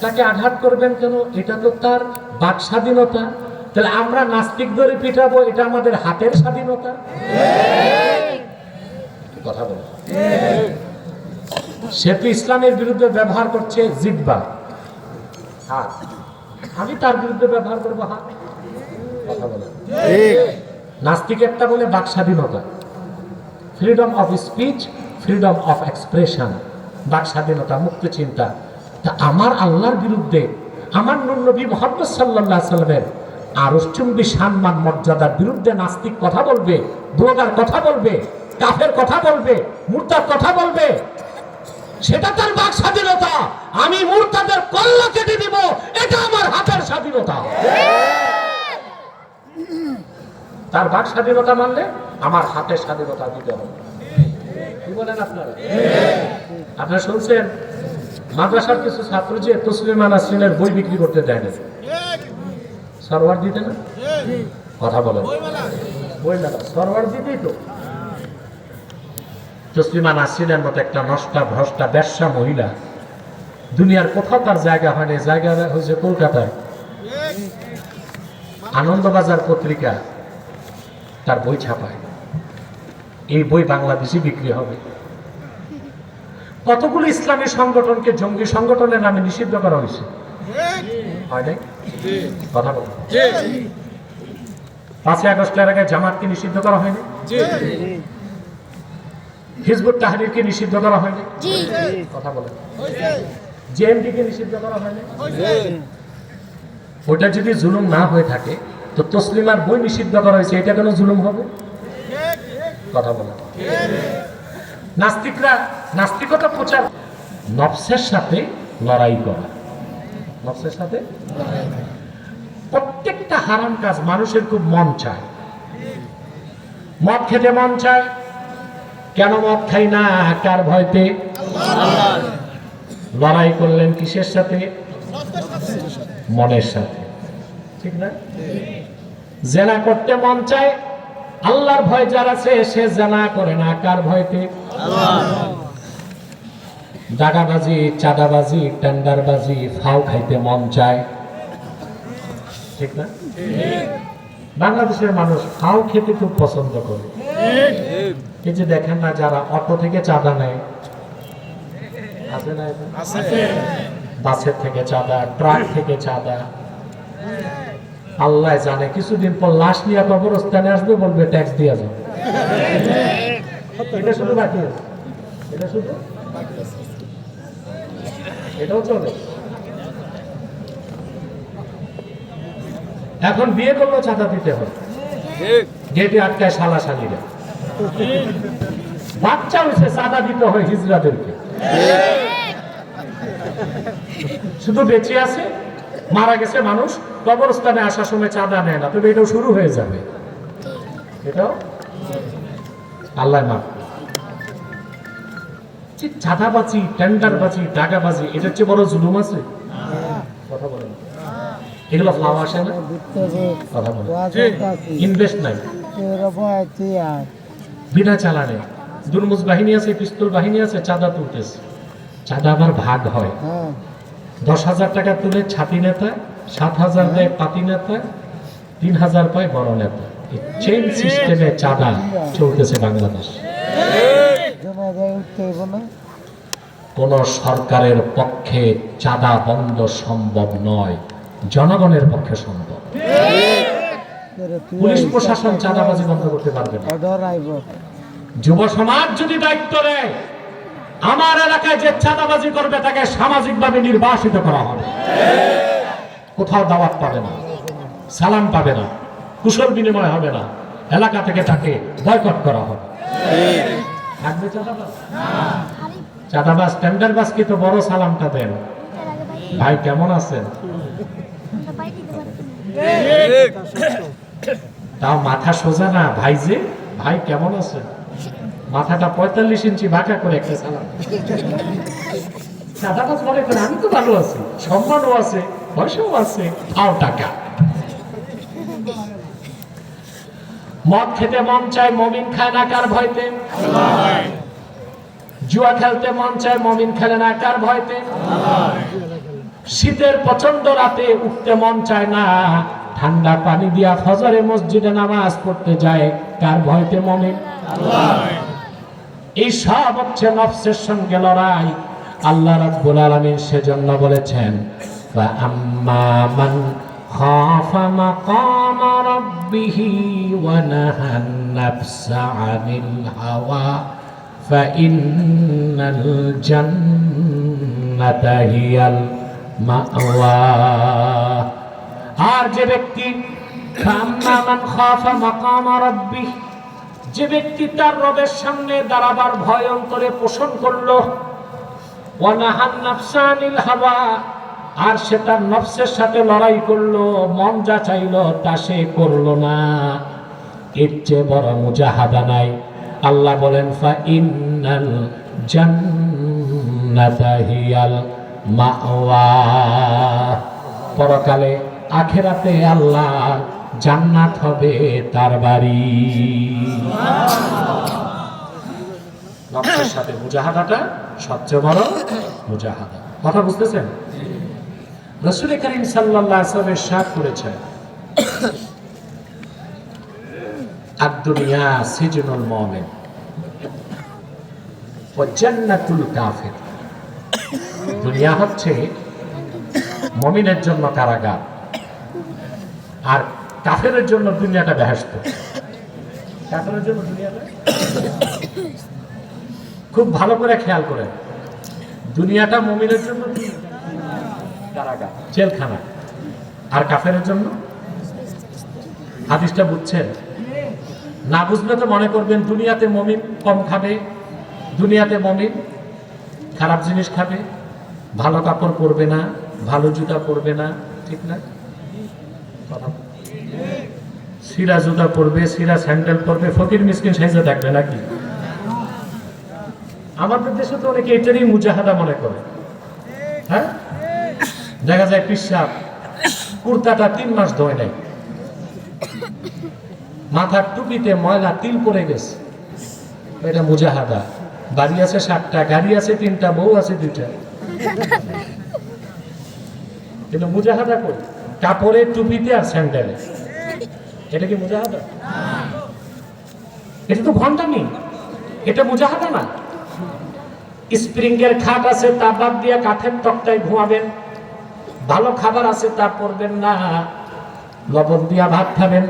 তাকে আঘাত করবেন কেন? এটা তো তার বাক স্বাধীনতা। তাহলে আমরা নাস্তিক ধরে পিটাবো, এটা আমাদের হাতের স্বাধীনতা। কথা বলে। সে তো ইসলামের বিরুদ্ধে ব্যবহার করছে জিহ্বা, হাত, আমি তার বিরুদ্ধে ব্যবহার করবো হাত। কথা বলে। নাস্তিক একটা বলে বাক স্বাধীনতা, freedom of speech, freedom of expression, বাক স্বাধীনতা, মুক্ত চিন্তা। তা আমার আল্লাহর বিরুদ্ধে, আমার নবী মুহাম্মদ সাল্লাল্লাহু আলাইহি সাল্লামের আরশচুম্বী সম্মান মর্যাদার বিরুদ্ধে নাস্তিক কথা বলবে, ব্লগার কথা বলবে, কাফের কথা বলবে, মুরতাদ কথা বলবে, সেটা তার বাক স্বাধীনতা। আমি মুরতাদের কল্লা কেটে দিব, এটা আমার হাতের স্বাধীনতা। তার বাক স্বাধীনতা মানলে আমার হাতের স্বাধীনতা দিতে হবে। কি বলেন আপনারা? আপনারা শুনছেন মাদ্রাসার কিছু ছাত্র যে তসলিমা নাসরিনের বই বিক্রি করতে দেয় না, সারওয়ার দিতে না। কথা বলেন। বই মেলা সরওয়ার দিতেই তো তসলিমা নাসরিনের মতো একটা নষ্টা ভ্রষ্টা ব্যবসা মহিলা দুনিয়ার কোথাও তার জায়গা হয়নি, জায়গা হয়েছে কলকাতায়। আনন্দবাজার পত্রিকা তার বই ছাপায়, এই বই বাংলাদেশে বিক্রি হবে। কতগুলো ইসলামী সংগঠনকে জঙ্গি সংগঠনের নামে নিষিদ্ধ করা হয়েছে, হয় নাই? কথা বল। 5ই আগস্টের আগে জামাতকে নিষিদ্ধ করা হয়নি, হিজবুত তাহরিরকে নিষিদ্ধ করা হয়নি, কথা বলে। জেএমডিকে নিষিদ্ধ করা হয়নি। ওটা যদি জুলুম না হয়ে থাকে তো তসলিমার বই নিষিদ্ধ করা হয়েছে, এটা কেন জুলুম হবে? কথা বলে। নাস্তিকরা নাস্তিকতা প্রচার, নফসের সাথে লড়াই করা, নফসের সাথে। প্রত্যেকটা হারাম কাজ মানুষের খুব মন চায়। মদ খেতে মন চায়, কেন মদ খাই না? কার ভয়তে? লড়াই করলেন কিসের সাথে? মনের সাথে, ঠিক না? জেনা করতে মন চায়, আল্লাহর ভয় যার আছে সে জেনা করে না, কার ভয়তে? দাগাবাজি, চাঁদাবাজি, টেন্ডারবাজি, ফাও খাইতে মন চায়, ঠিক না? বাংলাদেশের মানুষ ফাও খেতে খুব পছন্দ করে। এই যে দেখেন না, যারা অটো থেকে চাঁদা নেয়, আছে না? বাসের থেকে চাঁদা, ট্রাক থেকে চাঁদা, আল্লাহ জানে কিছুদিন পর লাশ নিয়ে কবরস্থানে আসবে, বলবে ট্যাক্স দিয়ে যাবে। এটা শুধু বাকি আছে, এটা শুধু এটাও চলে। এখন বিয়ে করলেও চাঁদা দিতে হবে, গেটে আটকায় শালাশালীরা। বাচ্চা হয়েছে চাঁদা দিতে হয় হিজড়াদেরকে। শুধু বেঁচে আছে, মারা গেছে মানুষ, কবরস্থানে আসার সময় চাঁদা নেয় না, তবে এটাও শুরু হয়ে যাবে। এটাও আল্লাহ মাফ। চাঁদাবাজি, টেন্ডারবাজি, টাকাবাজি, এটার চেয়ে বড় জুলুম আছে? কথা বলেন। এগুলো ফ্লাও আসে না, কথা বলেন। ইনভেস্ট নাই, বিনা চালানে দুর্মুজ বাহিনী আছে, পিস্তল বাহিনী আছে, চাঁদা তুলতেছে। চাঁদা আবার ভাগ হয়। 10,000 টাকা তুলে ছাতি নেতা, 7,000 দেয় পাতি নেতা, 3,000 পায় বড় নেতা। চেইন সিস্টেমে চাঁদা চলতেছে বাংলাদেশ। কোন সরকারের পক্ষে চাঁদা বন্ধ সম্ভব নয়, জনগণের পক্ষে সম্ভব। পুলিশ প্রশাসন চাঁদাবাজি বন্ধ করতে পারবে না। যুব সমাজ যদি দায়িত্ব নেয়, আমার এলাকায় যে চাঁদাবাজি করবে তাকে সামাজিকভাবে নির্বাসিত করা হবে। কোথাও দাওয়াত পাবে না, সালাম পাবে না, কুশল বিনিময় হবে না, এলাকা থেকে তাকে বয়কট করা হবে। থাকবে চাঁদাবাজ? চাঁদাবাজ টেন্ডারবাজকে তো বড় সালামটা দেন, ভাই কেমন আছেন? তাও মাথা সোজা না, ভাই যে ভাই কেমন আছেন, মাথাটা 45 ইঞ্চি বাঁকা করে একটা সালাম। চাঁদাবাজ মনে করে আমি তো ভালো আছি, সম্মানও আছে, পয়সাও আছে, আও টাকা। মদ খেতে মন চায়, মমিন খায় না, কার ভয়তে? জুয়া খেলতে মন চায়, মমিন খেলে না, কার ভয়তে? শীতের প্রচন্ড রাতে উঠতে মন চায় না, ঠান্ডা পানি দিয়া ফজরে মসজিদে নামাজ পড়তে যায়, কার ভয়তে? মমিন। এই সব হচ্ছে নফসের সঙ্গে লড়াই। আল্লাহ রাব্বুল আলামিন সেজন্য বলেছেন, ফাআম্মা মান খাফা মাকামা রাব্বিহি ওয়া নাহান নাফসা আনিল হাওয়া ফাইন্নাল জান্নাতা হিয়াল মাওয়া। আর যে ব্যক্তি ফাআম্মা মান খাফা মাকামা রাব্বিহি, যে ব্যক্তি তার রবের সামনে দাঁড়াবার ভয় অন্তরে পোষণ করলো, ওয়া নাহান নাফসা আনিল হাওয়া, আর সে তার নফসের সাথে লড়াই করলো, মন যা চাইলো তা সে করলো না, এর চেয়ে বড় মুজাহাদা নাই। আল্লাহ বলেন, ফাইন্নাল জান্নাতা হিয়াল মাওয়া। পরকালে আখিরাতে আল্লাহ জান্নাত হবে তার বাড়ি। নফসের সাথে মুজাহাদাটা সবচেয়ে বড় মুজাহাদা। কথা বুঝতেছেন? রাসূল করিম সাল্লাল্লাহু আলাইহি ওয়াসাল্লাম ইরশাদ করেছেন, আদ-দুনিয়া সিজনুল মুমিন ওয়া জান্নাতুল কাফির। দুনিয়া হচ্ছে মুমিনের জন্য কারাগার, আর কাফেরের জন্য দুনিয়াটা বেহেশত। কাফেরের জন্য দুনিয়াটা, খুব ভালো করে খেয়াল করেন, দুনিয়াটা মুমিনের জন্য কারাগার, জেলখানা, আর কাফেরের জন্য। হাদিসটা বুঝছেন? না বুঝলে তো মনে করবেন দুনিয়াতে মুমিন কম খাবে, দুনিয়াতে মুমিন খারাপ জিনিস খাবে, ভালো কাপড় পরবে না, ভালো জুতা পরবে না, ঠিক না? সিরা জুতা পরবে, সিরা স্যান্ডেল পরবে, ফকির মিসকিন সাইজে থাকবে নাকি? আমাদের দেশে তো অনেকে এটারই মুজাহাদা মনে করে। হ্যাঁ, দেখা যায় পিসাব কুর্তাটা 3 মাস ধোয় নাই, মাথার টুপিতে ময়লা তিল পড়ে গেছে, এটা মুজাহাদা। বাড়ি আছে 7টা, গাড়ি আছে 3টা, বউ আছে 2টা, কিন্তু মুজাহাদা করি কাপড়ে, টুপিতে আর স্যান্ডেলে। এটা কি মুজাহাদা? এটা তো ভণ্ডামি, এটা মুজাহাদা না। স্প্রিংয়ের খাট আছে, তা বাদ দিয়ে কাঠের তক্তায় ঘুমাবেন। ভালো খাবার আছে, তা পড়বেন না, লবণ দিয়া ভাত খাবেন।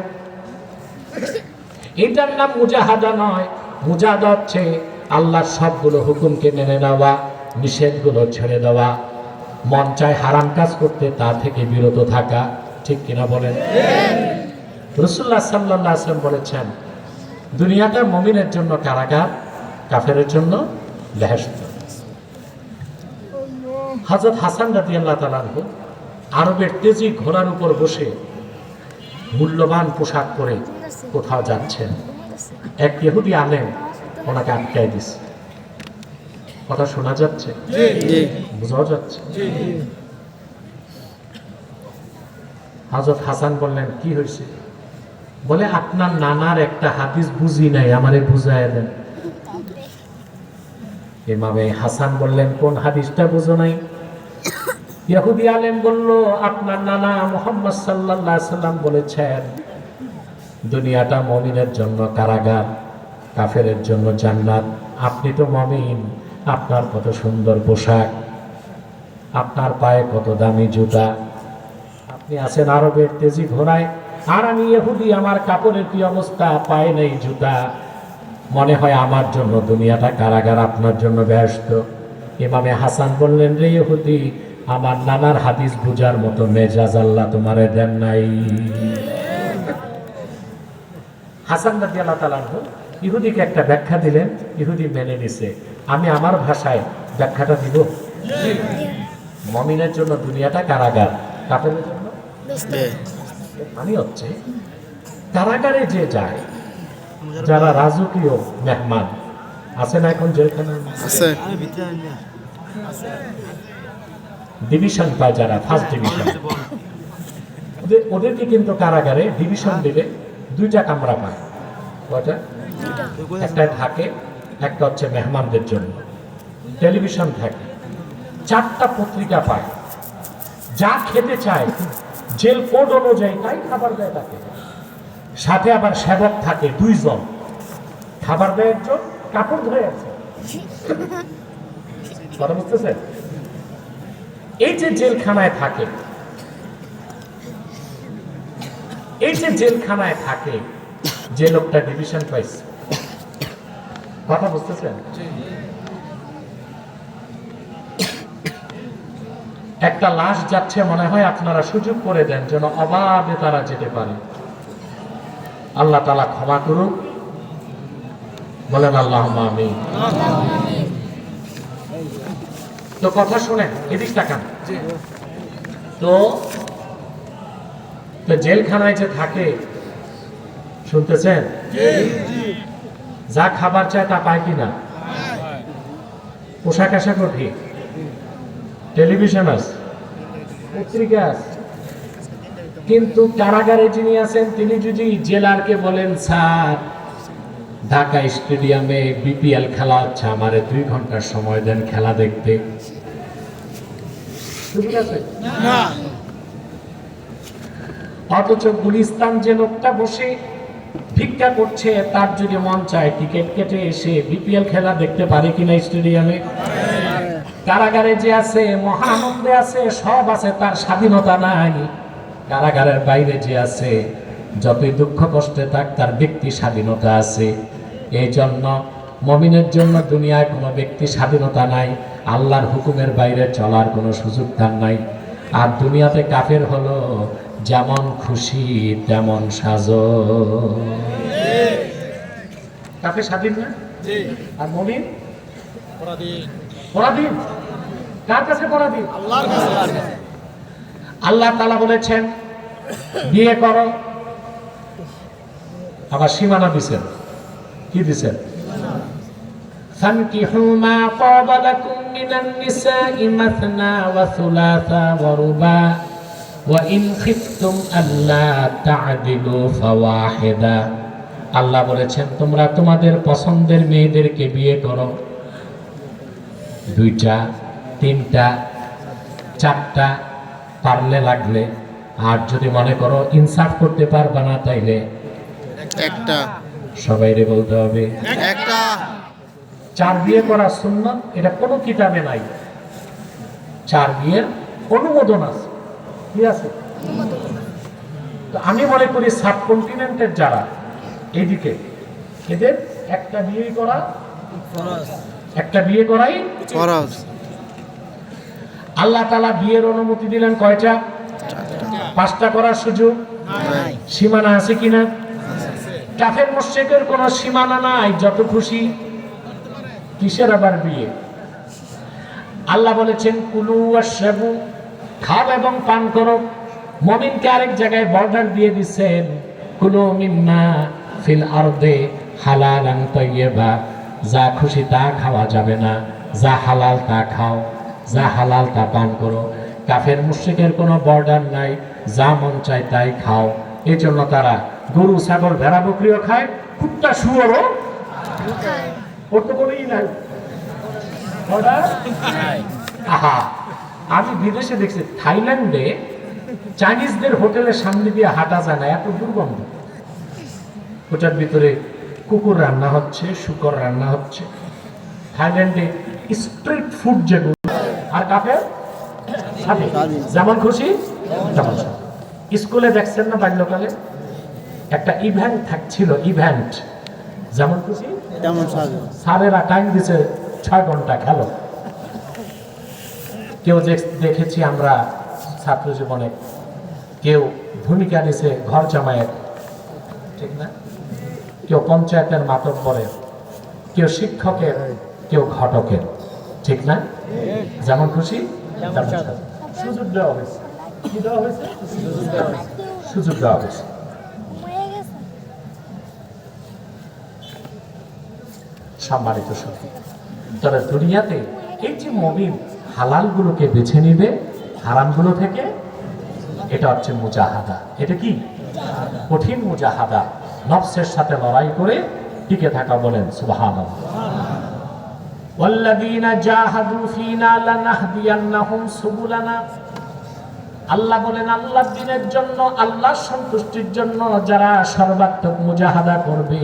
এটার নাম মুজাহাদা নয়। মুজাহাদা হচ্ছে আল্লাহর সবগুলো হুকুমকে মেনে নেওয়া, নিষেধগুলো ছেড়ে দেওয়া, মন চায় হারাম কাজ করতে, তা থেকে বিরত থাকা। ঠিক কিনা বলেন? রাসূলুল্লাহ সাল্লাল্লাহু আলাইহি ওয়াসাল্লাম বলেছেন, দুনিয়াটা মুমিনের জন্য কারাগার, কাফেরের জন্য বেহেশত। হযরত হাসান রাদিয়াল্লাহু তাআলা আনহু আরবের তেজি ঘোড়ার উপর বসে মূল্যবান পোশাক পরে কোথাও যাচ্ছেন। এক ইহুদি আলেম ওনাকে আটকায় দিছে। কথা শোনা যাচ্ছে? বোঝা যাচ্ছে? হযরত হাসান বললেন, কি হয়েছে? বলে, আপনার নানার একটা হাদিস বুঝি নাই, আমারে বুঝায় দেন। ইমামে হাসান বললেন, কোন হাদিসটা বুঝো নাই? ইহুদি আলেম বলল, আপনার নানা মুহাম্মদ সাল্লাল্লাহু আলাইহি ওয়াসাল্লাম বলেছেন, দুনিয়াটা মুমিনের জন্য কারাগার, কাফেরের জন্য জান্নাত। আপনি তো মুমিন, আপনার কত সুন্দর পোশাক, আপনার পায়ে কত দামি জুতা, আপনি আছেন আরবের তেজি ঘোড়ায়, আর আমি ইহুদি, আমার কাপড়ের কি অবস্থা, পায়ে নেই জুতা। মনে হয় আমার জন্য দুনিয়াটা কারাগার, আপনার জন্য বেহেশত। ইমামে হাসান বললেন, রে ইহুদি, আমার নানার হাদিস বুঝার মতো মেজাজ আল্লাহ তোমারে দেন নাই। হাসান রাদিয়াল্লাহু তাআলা আনহু ইহুদিকে একটা ব্যাখ্যা দিলেন, ইহুদি মেনে নিছে। আমি আমার ভাষায় ব্যাখ্যাটা দিব। মুমিনের জন্য দুনিয়াটা কারাগার, কাফেরের জন্য মানে হচ্ছে কারাগারে যে যায়, যারা রাজকীয় মেহমান আছে না, এখন জেলখানা আছে, ডিভিশন পায় যারা, ফার্স্ট ডিভিশন, ওদেরকে কিন্তু কারাগারে ডিভিশন দিলে 2টা কামরা পায়। কয়টা? একটা থাকে, একটা হচ্ছে মেহমানদের জন্য, টেলিভিশন থাকে, 4টা পত্রিকা পায়, যা খেতে চায় জেল কোড অনুযায়ী তাই খাবার দেয় তাকে। সাথে আবার সেবক থাকে 2 জন, খাবার দেয় 1 জন, কাপড় ধরে আছে। কথা বুঝতেছেন? এই যে জেলখানায় থাকে, এই যে জেলখানায় থাকে, যে লোকটা ডিভিশন পাইছে, কথা বুঝতেছেন? একটা লাশ যাচ্ছে, মনে হয় আপনারা সুযোগ করে দেন যেন অবাধে তারা যেতে পারে। আল্লাহ তাআলা ক্ষমা করুক, বলেন আল্লাহুম্মা আমিন। তো কথা শুনেন, এদিক তাকান। তো জেলখানায় যে থাকে, শুনতেছেন? যা খাবার চায় তা পায় কিনা? পোশাক আশাক ঠিক, টেলিভিশন আছে, পত্রিকা আছে, কিন্তু কারাগারে যিনি আছেন তিনি যদি জেলারকে বলেন, স্যার ঢাকা স্টেডিয়ামে বিপিএল খেলা হচ্ছে, আমারে 2 ঘন্টার সময় দেন খেলা দেখতে, সুযোগ আছে না? অথচ গুলিস্তান যে লোকটা বসে ভিক্ষা করছে, তার যদি মন চায় টিকিট কেটে এসে বিপিএল খেলা দেখতে পারে কিনা স্টেডিয়ামে? কারাগারে যে আছে মহা আনন্দে আছে, সব আছে, তার স্বাধীনতা নাই। কারাগারের বাইরে যে আছে যতই দুঃখ কষ্টে থাক, তার ব্যক্তি স্বাধীনতা আছে। এই জন্য মুমিনের জন্য দুনিয়ায় কোনো ব্যক্তি স্বাধীনতা নাই, আল্লাহর হুকুমের বাইরে চলার কোনো সুযোগ তার নাই। আর দুনিয়াতে কাফের হলো যেমন খুশি তেমন সাজো। কাফের স্বাধীন না, আর মুমিন পরাধীন। কার কাছে পরাধীন? আল্লাহর কাছে। আল্লাহ তাআলা বলেছেন বিয়ে করো, আবার সীমানা দিছেন। কি দিছেন? فانكحوا ما طاب لكم من النساء مثنى وثلاثا ورباع وإن خفتم ألا تعدلوا فواحدا। আল্লাহ বলেছেন তোমরা তোমাদের পছন্দের মেয়েদেরকে বিয়ে করো, 2টা 3টা 4টা পারলে লাগলে, আর যদি মনে করো ইনসাফ করতে পারবা না তাইলে একটা। সবাইরে বলতে হবে একটা। 4 বিয়ে করা সুন্নাত, এটা কোনো কিতাবে নাই। 4 বিয়ের অনুমোদন আছে। কি আছে? তো আমি মনে করি সাবকন্টিনেন্টের যারা এইদিকে, এদের একটা বিয়ে করা ফরজ, একটা বিয়ে করাই ফরজ। আল্লাহ তাআলা বিয়ের অনুমতি দিলেন কয়টা? 5টা করার সুযোগ নাই। সীমানা আছে কিনা? কাফের মুশরিকের কোনো সীমানা নাই, যত খুশি। কিসের আবার বিয়ে? আল্লাহ বলেছেন কুলু ওয়াশরাবু, খাও এবং পান করো। মুমিনকে আরেক জায়গায় বর্ডার দিয়ে দিচ্ছেন, কুলু মিম্মা ফিল আরদে হালালান তাইয়্যিবা, যা খুশি তা খাওয়া যাবে না, যা হালাল তা খাও, যা হালাল তা পান করো। কাফের মুশরিকের কোনো বর্ডার নাই, যা মন চায় তাই খাও। এই জন্য তারা গরু ছাগল ভেড়া বকরিও খায়, কুত্তা শুয়োরও খায়। ওর তো কোনোই নাই বর্ডার। আহা, আমি বিদেশে দেখছি থাইল্যান্ডে চাইনিজদের হোটেলের সামনে দিয়ে হাঁটা যায় না, এত দুর্গন্ধ। ওটার ভিতরে কুকুর রান্না হচ্ছে, শুকর রান্না হচ্ছে। থাইল্যান্ডে স্ট্রিট ফুড যেগুলো, আর কাফের যেমন খুশি তেমন। স্কুলে দেখছেন না বাল্যকালে একটা ইভেন্ট থাকছিল, ইভেন্ট যেমন খুশি তেমন। স্যারেরা টাইম দিছে 6 ঘন্টা খেলো। কেউ দেখেছি আমরা ছাত্র জীবনে, কেউ ভূমিকা নিছে ঘর জামাইয়ের, ঠিক না? কেউ পঞ্চায়েতের মাতব্বরের, কেউ শিক্ষকের, কেউ ঘটকের, ঠিক না? যেমন খুশি সুযোগ দেওয়া হয়েছে। কি দেওয়া হয়েছে? সুযোগ দেওয়া হয়েছে। সম্মানিত সত্যি, তবে দুনিয়াতে এই যে মুমিন হালালগুলোকে বেছে নিবে হারামগুলো থেকে, এটা হচ্ছে মুজাহাদা। এটা কি? কঠিন মুজাহাদা, নফসের সাথে লড়াই করে টিকে থাকা। বলেন সুবহানাল্লাহ। ওয়াল্লাযীনা জাহাদু ফীনা লানাহদিয়ান্নাহুম সুবুলানা। আল্লাহ বলেন আল্লাহর দ্বীনের জন্য, আল্লাহর সন্তুষ্টির জন্য যারা সর্বাত্মক মুজাহাদা করবে।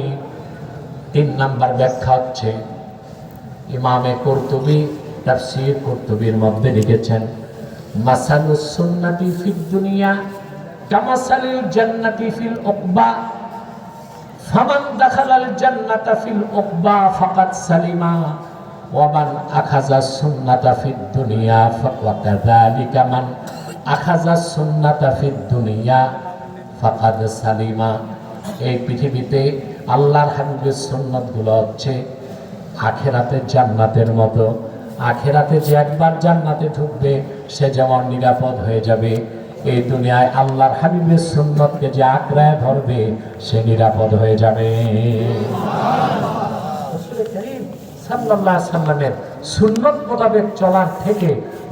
3 নাম্বার ব্যাখ্যা হচ্ছে ইমামে কুরতুবী তাফসীর কুরতুবীর মধ্যে লিখেছেন, মাসালুস সুন্নাতি ফিদ দুনিয়া কামাসালিল জান্নাতি ফিল উকবা, ফামান দাখালাল জান্নাতা ফিল উকবা ফাকাদ সালিমা ওয়া মান আখাযা সুন্নাতা ফিদ দুনিয়া ওয়া কাযালিকা মান আখাযা সুন্নাতা ফিদ দুনিয়া ফাকাদ সালিমা। এই পৃথিবীতে আল্লাহর হাবিবের সুন্নাতগুলো হচ্ছে আখিরাতের জান্নাতের মতো। আখিরাতে যে একবার জান্নাতে ঢুকবে সে যেমন নিরাপদ হয়ে যাবে, এই দুনিয়ায় আল্লাহর হাবিবের সুন্নতকে যে আঁকড়ায় ধরবে সে নিরাপদ হয়ে যাবে। রাসূল কারীম সাল্লাল্লাহু আলাইহি সাল্লামের সুন্নত মোতাবেক চলার থেকে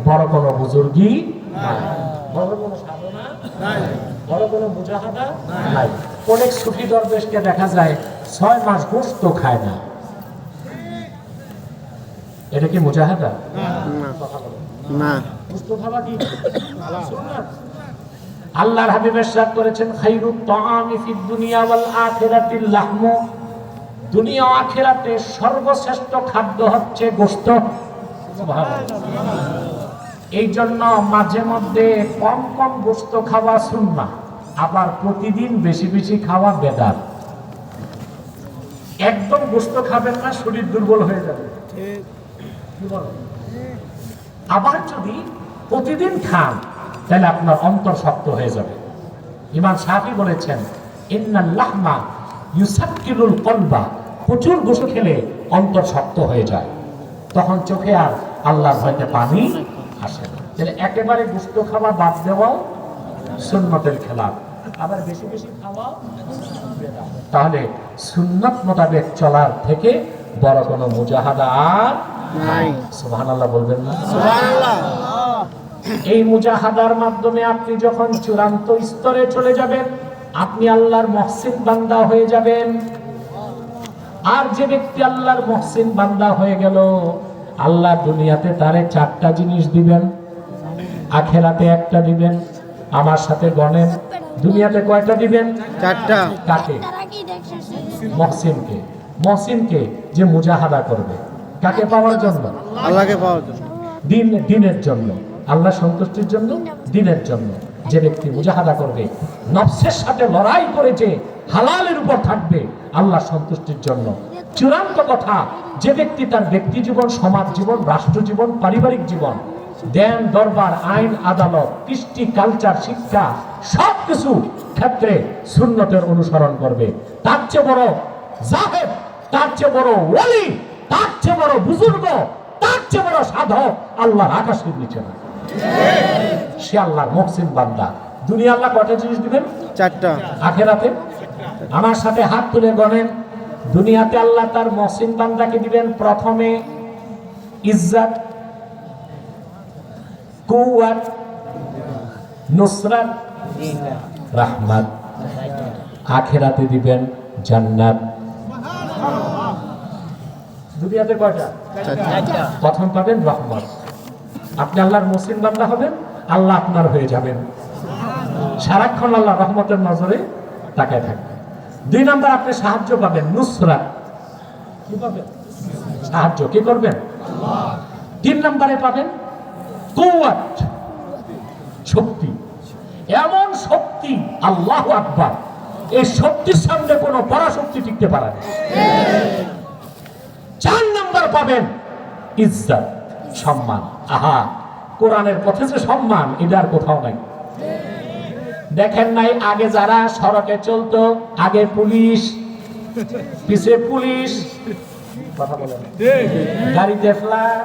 বড় কোনো বুজুর্গি নাই, বড় কোনো সাধনা নাই। বড় কোনো মুজাহাদা নাই। অনেক সুফি দরবেশকে দেখা যায় 6 মাস গোশত খায় না। এটা কি মুজাহাদা? না। গোশত খাওয়া কি সুন্নাত? আল্লাহর হাবিব ইরশাদ করেছেন, খায়রুত তাআমি ফিদ দুনিয়া ওয়াল আখিরাতিল লাহমু। দুনিয়া ও আখিরাতে সর্বশ্রেষ্ঠ খাদ্য হচ্ছে গোশত। সুবহানাল্লাহ। এই জন্য মাঝে মধ্যে কম কম গোশত খাওয়া সুন্নাহ, আবার প্রতিদিন বেশি বেশি খাওয়া বেদাত। একদম গোশত খাবেন না, শরীর দুর্বল হয়ে যাবে। কি বলেন? আবার যদি প্রতিদিন খান তাহলে আপনার অন্তর শক্ত হয়ে যাবে। ইমাম শাফি বলেছেন, ইন্নাল লাহমা ইউসাক্কিলুল কলবা। প্রচুর গোশত খেলে অন্তর শক্ত হয়ে যায়, তখন চোখে আর আল্লাহর ভয়তে পানি আসে না। তাহলে একেবারে গোশত খাওয়া বাদ দেওয়াও সুন্নতের খেলাফ, আবার বেশি বেশি খাওয়া। তাহলে সুন্নত মোতাবেক চলার থেকে বড় কোনো মুজাহাদা আর নাই। সুবহানাল্লাহ বলবেন না? সুবহানাল্লাহ। এই মুজাহাদার মাধ্যমে আপনি যখন চূড়ান্ত স্তরে চলে যাবেন, আপনি আল্লাহর মুহসিন বান্দা হয়ে যাবেন। আর যে ব্যক্তি আল্লাহর মুহসিন বান্দা হয়ে গেল, আল্লাহ দুনিয়াতে তারে 4টা জিনিস দিবেন, আখিরাতে 1টা দিবেন। আমার সাথে গণেন, দুনিয়াতে কয়টা দিবেন? 4টা। কাকে? মুহসিনকে। মুহসিনকে যে মুজাহাদা করবে, কাকে পাওয়ার জন্য? আল্লাহকে পাওয়ার জন্য। দিনের জন্য, আল্লাহ সন্তুষ্টির জন্য, দিনের জন্য। যে ব্যক্তি মুজাহাদা করবে, নফসের সাথে লড়াই করে যে হালালের উপর থাকবে আল্লাহ সন্তুষ্টির জন্য। চূড়ান্ত কথা, যে ব্যক্তি তার ব্যক্তি জীবন, সমাজ জীবন, রাষ্ট্র জীবন, পারিবারিক জীবন, দেন দরবার, আইন আদালত, কৃষ্টি, কালচার, শিক্ষা সবকিছু ক্ষেত্রে সুন্নতের অনুসরণ করবে, তার চেয়ে বড় জাহেদ, তার চেয়ে বড় ওয়ালি, তার চেয়ে বড় বুজুর্গ, তার চেয়ে বড় সাধক আল্লাহর আকাশের নিচে না। সে আল্লাহর মুহসিন বান্দা। দুনিয়া আল্লাহ কয়টা জিনিস দিবেন? 4টা। আখিরাতে? আমার সাথে হাত তুলে গণেন। দুনিয়াতে আল্লাহ তার মুহসিন বান্দাকে দিবেন প্রথমে ইজ্জত, কুওয়াত, নুসরাত, রাহমাত। আখিরাতে দিবেন জান্নাত। দুনিয়াতে কয়টা? 4টা। প্রথম পাবেন রহমত, আপনি আল্লাহর মুহসিন বান্দা হবেন, আল্লাহ আপনার হয়ে যাবেন, সারাক্ষণ আল্লাহ রহমতের নজরে তাকায় থাকবেন। 2 নাম্বার আপনি সাহায্য পাবেন, নুসরাত। কি পাবেন? সাহায্য। কি করবেন? 3 নাম্বারে পাবেন কুওয়াত, শক্তি। এমন শক্তি, আল্লাহু আকবার, এই শক্তির সামনে কোনো পরাশক্তি টিকতে পারে না। 4 নাম্বার পাবেন ইজ্জত, সম্মান। আহা, কোরআনের পথে যে সম্মান, এটা আর কোথাও নাই। দেখেন নাই আগে যারা সড়কে চলতো, আগে পুলিশ, পিছে পুলিশ, কথা বলেন, গাড়িতে ফ্ল্যাগ।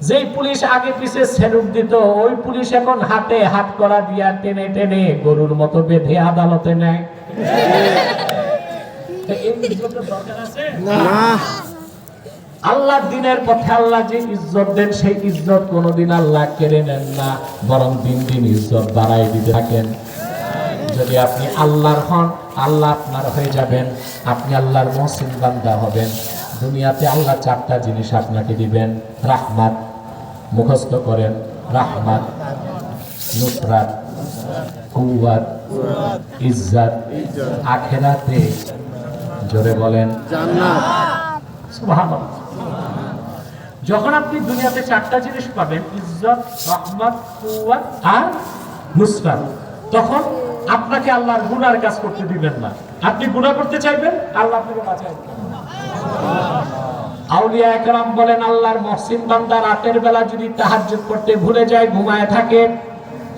যেই পুলিশ আগে পিছে সেলুট দিত, ওই পুলিশ এখন হাতে হাত করা দিয়া টেনে টেনে গরুর মতো বেঁধে আদালতে নেয়। আল্লাহর দিনের পথে আল্লাহ যে ইজ্জত দেন, সেই ইজ্জত কোনোদিন আল্লাহ কেড়ে নেন না, বরং দিন দিন ইজ্জত বাড়াই দিতে থাকেন। যদি আপনি আল্লাহর হন, আল্লাহ আপনার হয়ে যাবেন, আপনি আল্লাহর মুহসিন বান্দা হবেন। দুনিয়াতে আল্লাহ 4টা জিনিস আপনাকে দিবেন, রাহমাত, মুখস্থ করেন, রাহমাত, নুসরাত, কুওয়াত, ইজ্জত। আখিরাতে জোরে বলেন জান্নাত। সুবহানাল্লাহ। যখন আপনি দুনিয়াতে 4টা জিনিস পাবেন, ইজ্জত, রহমত, কুওয়াত আর নুসরাত, তখন আপনাকে আল্লাহর গুনার কাজ করতে দিবেন না। আপনি গুনাহ করতে চাইবেন, আল্লাহ আপনাকে বাঁচায় দিবেন। আউলিয়া একরাম বলেন, আল্লাহর মুহসিন বান্দা রাতের বেলা যদি তাহাজ্জুদ করতে ভুলে যায়, ঘুমায় থাকে,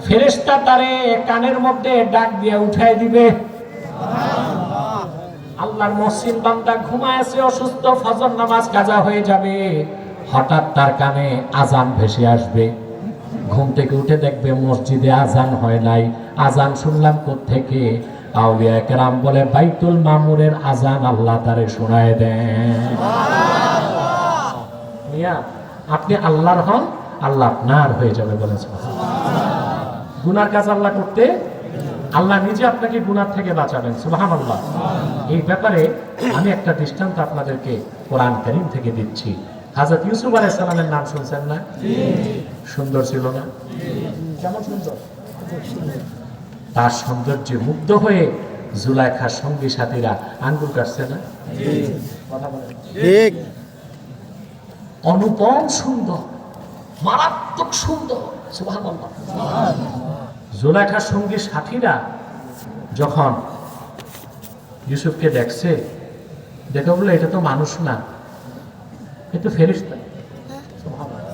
ফেরেশতা তারে কানের মধ্যে ডাক দিয়ে উঠায় দিবে। আল্লাহর মুহসিন বান্দা ঘুমায় আছে, অসুস্থ, ফজর নামাজ কাজা হয়ে যাবে, হঠাৎ তার কানে আজান ভেসে আসবে। ঘুম থেকে উঠে দেখবে মসজিদে আজান হয় নাই। আজান শুনলাম কোত্থেকে? আউলিয়া কেরাম বলে, বাইতুল মামুরের আজান আল্লাহ তারে শোনায় দেন। আপনি আল্লাহর হন, আল্লাহ আপনার হয়ে যাবে বলেছেন। গুনার কাজ আল্লাহ করতে, আল্লাহ নিজে আপনাকে গুনার থেকে বাঁচাবেন। সুবহানাল্লাহ। এই ব্যাপারে আমি একটা দৃষ্টান্ত আপনাদেরকে কোরআন কারীম থেকে দিচ্ছি। হযরত ইউসুফ আলাইহিস সালামের নাম শুনছেন না? সুন্দর ছিল না? কেমন সুন্দর! তার সৌন্দর্যে মুগ্ধ হয়ে জুলাইখার সঙ্গী সাথীরা আঙ্গুল কাটছে না? কথা বলেন। ঠিক। অনুপম সুন্দর, মারাত্মক সুন্দর। সুবহানাল্লাহ। জুলাইখার সঙ্গী সাথীরা যখন ইউসুফকে দেখছে, দেখে বললো এটা তো মানুষ না, এটা ফেরেশতা। সুবহানাল্লাহ।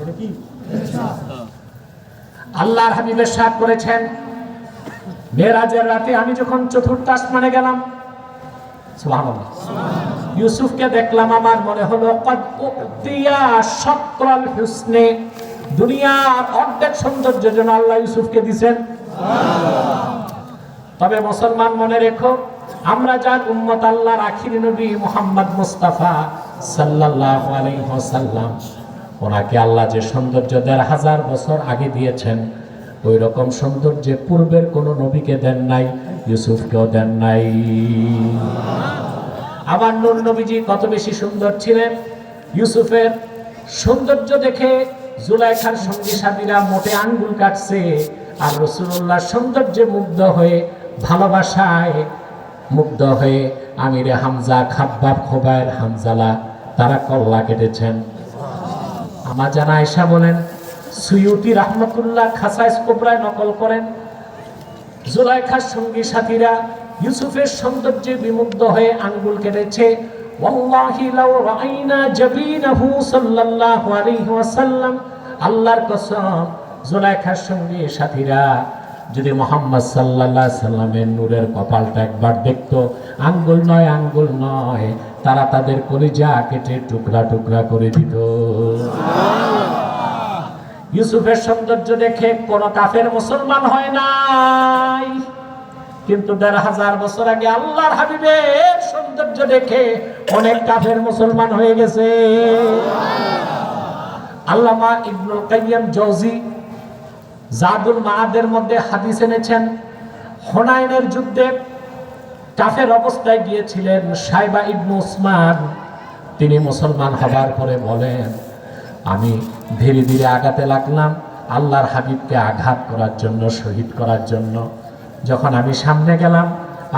এটা কি? আল্লাহর হাবিব ইরশাদ করেছেন, মেরাজের রাতে আমি যখন চতুর্থ আসমানে গেলাম, সুবহানাল্লাহ, ইউসুফকে দেখলাম, আমার মনে হলো কদ উতিয়া শাতরাল হুসনে, দুনিয়ার অর্ধেক সৌন্দর্য যেন আল্লাহ ইউসুফকে দিবেন। তবে মুসলমান মনে রেখো, আমরা যার উম্মত আল্লাহর আখির নবী মুহাম্মদ মুস্তাফা সাল্লাল্লাহু আলাইহি ওয়াসাল্লাম, ওনাকে আল্লাহ যে সৌন্দর্য ১৫০০ বছর আগে দিয়েছেন, ওই রকম সৌন্দর্য পূর্বের কোন নবীকে দেন নাই, ইউসুফকেও দেন নাই। আমার নূর নবীজি কত বেশি সুন্দর ছিলেন, ইউসুফের সৌন্দর্য দেখে জুলাইখার সঙ্গী সাথীরা মোটে আঙ্গুল কাটছে, আর রাসূলুল্লাহর সৌন্দর্যে মুগ্ধ হয়ে, ভালোবাসায় মুগ্ধ হয়ে আমিরে হামজা, খাব্বাব, খোবায়ের, হামজালা তারা কল্লা কেটেছেন। আমার জানা আয়েশা বলেন, সুয়ুতি রাহমাতুল্লাহ খাসাইস কুবরায় নকল করেন, জুলাইখার সঙ্গী সাথীরা ইউসুফের সৌন্দর্যে বিমুগ্ধ হয়ে আঙ্গুল কেটেছে। ওয়াল্লাহি লাউ রাআইনা জাবিনাহু সাল্লাল্লাহু আলাইহি ওয়াসাল্লাম, আল্লাহর কসম, জুলাইখার সঙ্গী সাথীরা যদি মুহাম্মদ সাল্লাল্লাহু আলাইহি সাল্লামের নূরের কপালটা একবার দেখতো, আঙ্গুল নয়, আঙ্গুল নয়, তারা তাদের কলিজা কেটে টুকরা টুকরা করে দিত। ইউসুফের সৌন্দর্য দেখে কোন কাফের মুসলমান হয় নাই, কিন্তু ১৫০০ বছর আগে আল্লাহর হাবিবের সৌন্দর্য দেখে অনেক কাফের মুসলমান হয়ে গেছে। আল্লামা ইবনুল কাইয়্যিম জওজি জাদুল মাআদের মধ্যে হাদিস এনেছেন, হুনাইনের যুদ্ধে কাফের অবস্থায় গিয়েছিলেন সাইবা ইবনে উসমান। তিনি মুসলমান হবার পরে বলেন, আমি ধীরে ধীরে আগাতে লাগলাম আল্লাহর হাবিবকে আঘাত করার জন্য, শহীদ করার জন্য। যখন আমি সামনে গেলাম,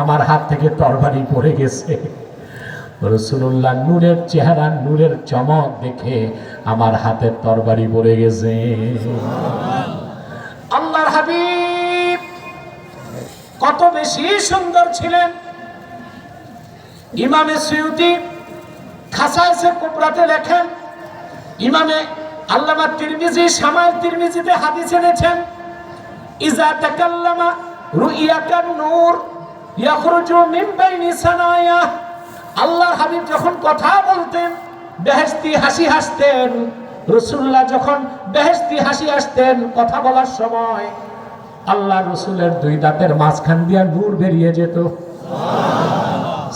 আমার হাত থেকে তরবারি পড়ে গেছে। রাসূলুল্লাহ নূরের চেহারা, নূরের চমক দেখে আমার হাতের তরবারি পড়ে গেছে। আল্লাহর হাবিব কত বেশি সুন্দর ছিলেন। ইমামে সুয়ুতি খাসাইসে কুবরাতে লেখেন, ইমামে আল্লামা তিরমিজি শামাইল তিরমিজিতে হাদিস এনেছেন, ইজা তাকাল্লামা রুইয়াকান নূর ইয়াখরুজু মিন বাইনি সানায়া, আল্লাহর হাবিব যখন কথা বলতেন বেহেশতি হাসি হাসতেন। রাসূলুল্লাহ যখন বেহেশতি হাসি হাসতেন কথা বলার সময়, আল্লাহ রাসূলের দুই দাঁতের মাঝখান দিয়ে নূর বেরিয়ে যেত।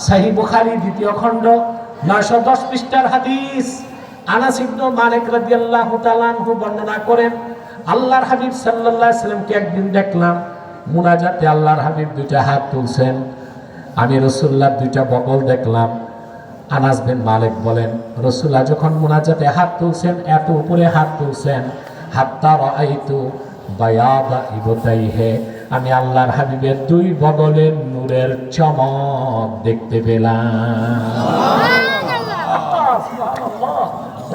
সহিহ বুখারী ২য় খণ্ড ৯১০ পৃষ্ঠার হাদিস। আনাস ইবনে মালিক রাদিয়াল্লাহু তাআলা আনহু বর্ণনা করেন, আল্লাহর হাবিব সাল্লাল্লাহু আলাইহি সাল্লামকে একদিন দেখলাম মুনাজাতে আল্লাহর হাবিব দুইটা হাত তুলছেন, আমি রাসূলুল্লাহ দুইটা বগল দেখলাম। আনাস বিন মালিক বলেন, রাসূলুল্লাহ যখন মুনাজাতে হাত তুলছেন, এত উপরে হাত তুলছেন, হাত্তা রাআইতু বায়াদা ইবতাইহি, আমি আল্লাহর হাবিবের দুই বগলের নূরের চমক দেখতে পেলাম।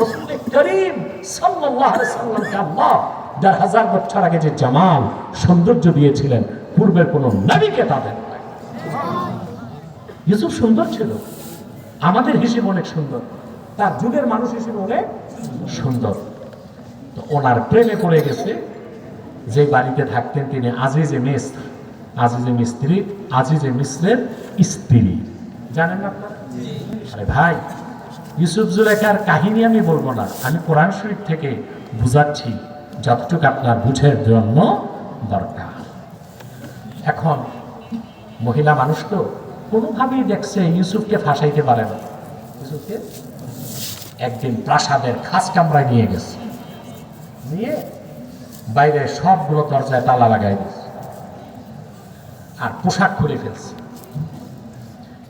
রাসূল করিম সাল্লাল্লাহু আলাইহি ওয়াসাল্লামকে আল্লাহ ১৫০০ বছর আগে যে জামাল সৌন্দর্য দিয়েছিলেন, পূর্বের কোন নবীকে তাদের নাই। ইউসুফ সুন্দর ছিল, আমাদের হিসেবে অনেক সুন্দর, তার যুগের মানুষ হিসেবে অনেক সুন্দর। তো ওনার প্রেমে পড়ে গেছে। যে বাড়িতে থাকতেন তিনি আজিজে মিস্র, আজিজে মিস্ত্রি, আজিজে মিস্রের স্ত্রী, জানেন না আপনারা? আরে ভাই, ইউসুফ জুলাইখার কাহিনী আমি বলবো না, আমি কোরআন শরীফ থেকে বুঝাচ্ছি যতটুকু আপনার বুঝের জন্য দরকার। এখন মহিলা মানুষ তো কোনোভাবেই দেখছে ইউসুফকে ফাঁসাইতে পারে না। ইউসুফকে একদিন প্রাসাদের খাস কামরায় নিয়ে গেছে, নিয়ে বাইরে সবগুলো দরজায় তালা লাগাই দিয়েছে আর পোশাক খুলে ফেলছে।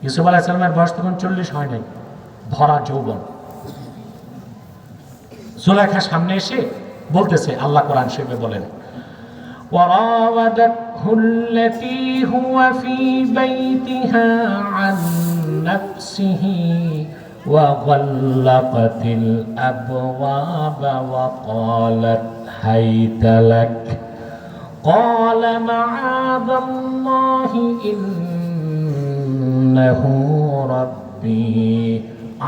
ইউসুফ আলাইহিস সালামের বয়স তখন 40 হয় নাই, ভরা যৌবন। জুলাইখা সামনে এসে বলতেছে, আল্লাহ কোরআন শরীফে বলেন, وراودته التي هو في بيتها عن نفسه وغلقت الأبواب وقالت هيت لك قال معاذ الله إنه ربي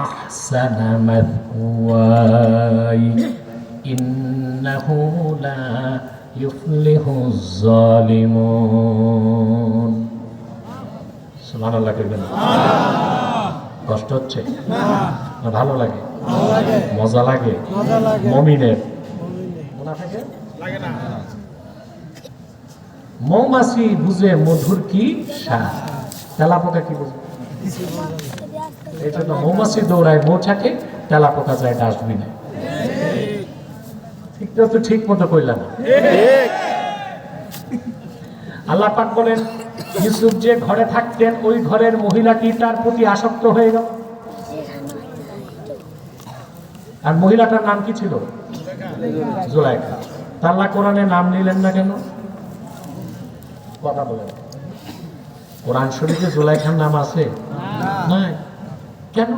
أحسن مثواي إنه لا يفلح الظالمون। সুবহানাল্লাহ কইবেন। কষ্ট হচ্ছে না, ভালো লাগে, মজা লাগে মুমিনের, মুনাফিকের লাগে না। মৌমাছি বুঝে মধুর কি স্বাদ, তেলাপোকা কি বুঝে? এই জন্য মৌমাছি দৌড়ায় মৌচাকে, তেলাপোকা যায় ডাস্টবিনে। ঠিকটা তো ঠিক মতো কইলাম। আল্লাহ পাক বলেন, ইউসুফ যে ঘরে থাকতেন ওই ঘরের মহিলাটি তার প্রতি আসক্ত হয়ে গেল। আর মহিলাটার নাম কি ছিল? জুলাইখা। আল্লাহ কোরআনে নাম নিলেন না কেন? কথা বলেন, কোরআন শরীফে জুলাইখার নাম আছে? নাই। কেন?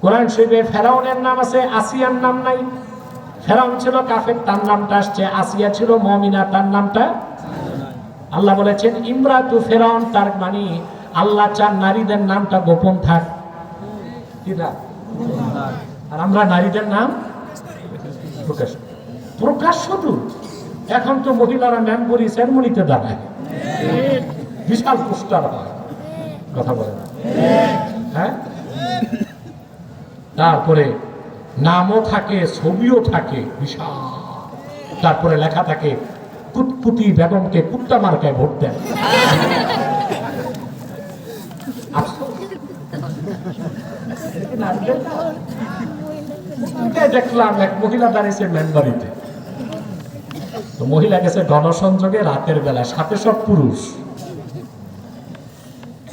কোরআন শরীফে ফেরাউনের নাম আছে, আসিয়ার নাম নাই। ফেরাউন ছিল কাফের, তার নামটা আসছে। আসিয়া ছিল মুমিনা, তার নামটা। আল্লাহ বলেছেন ইমরাতু ফেরাউন, তার মানে আল্লাহ চান নারীদের নামটা গোপন থাক। আর আমরা নারীদের নাম প্রকাশ প্রকাশ শুধু। এখন তো মহিলারা মেম্বরি সেরেমনিতে দাঁড়ায়, বিশাল পোস্টার হয়, কথা বলে না, হ্যাঁ। তারপরে নামও থাকে, ছবিও থাকে বিশাল। তারপরে লেখা থাকে কুতকুতি বেগমকে কুত্তা মার্কায় ভোট দেন। দেখলাম এক মহিলা দাঁড়িয়েছে মেম্বারিতে, তো মহিলা গেছে গণসংযোগে রাতের বেলা, সাথে সব পুরুষ।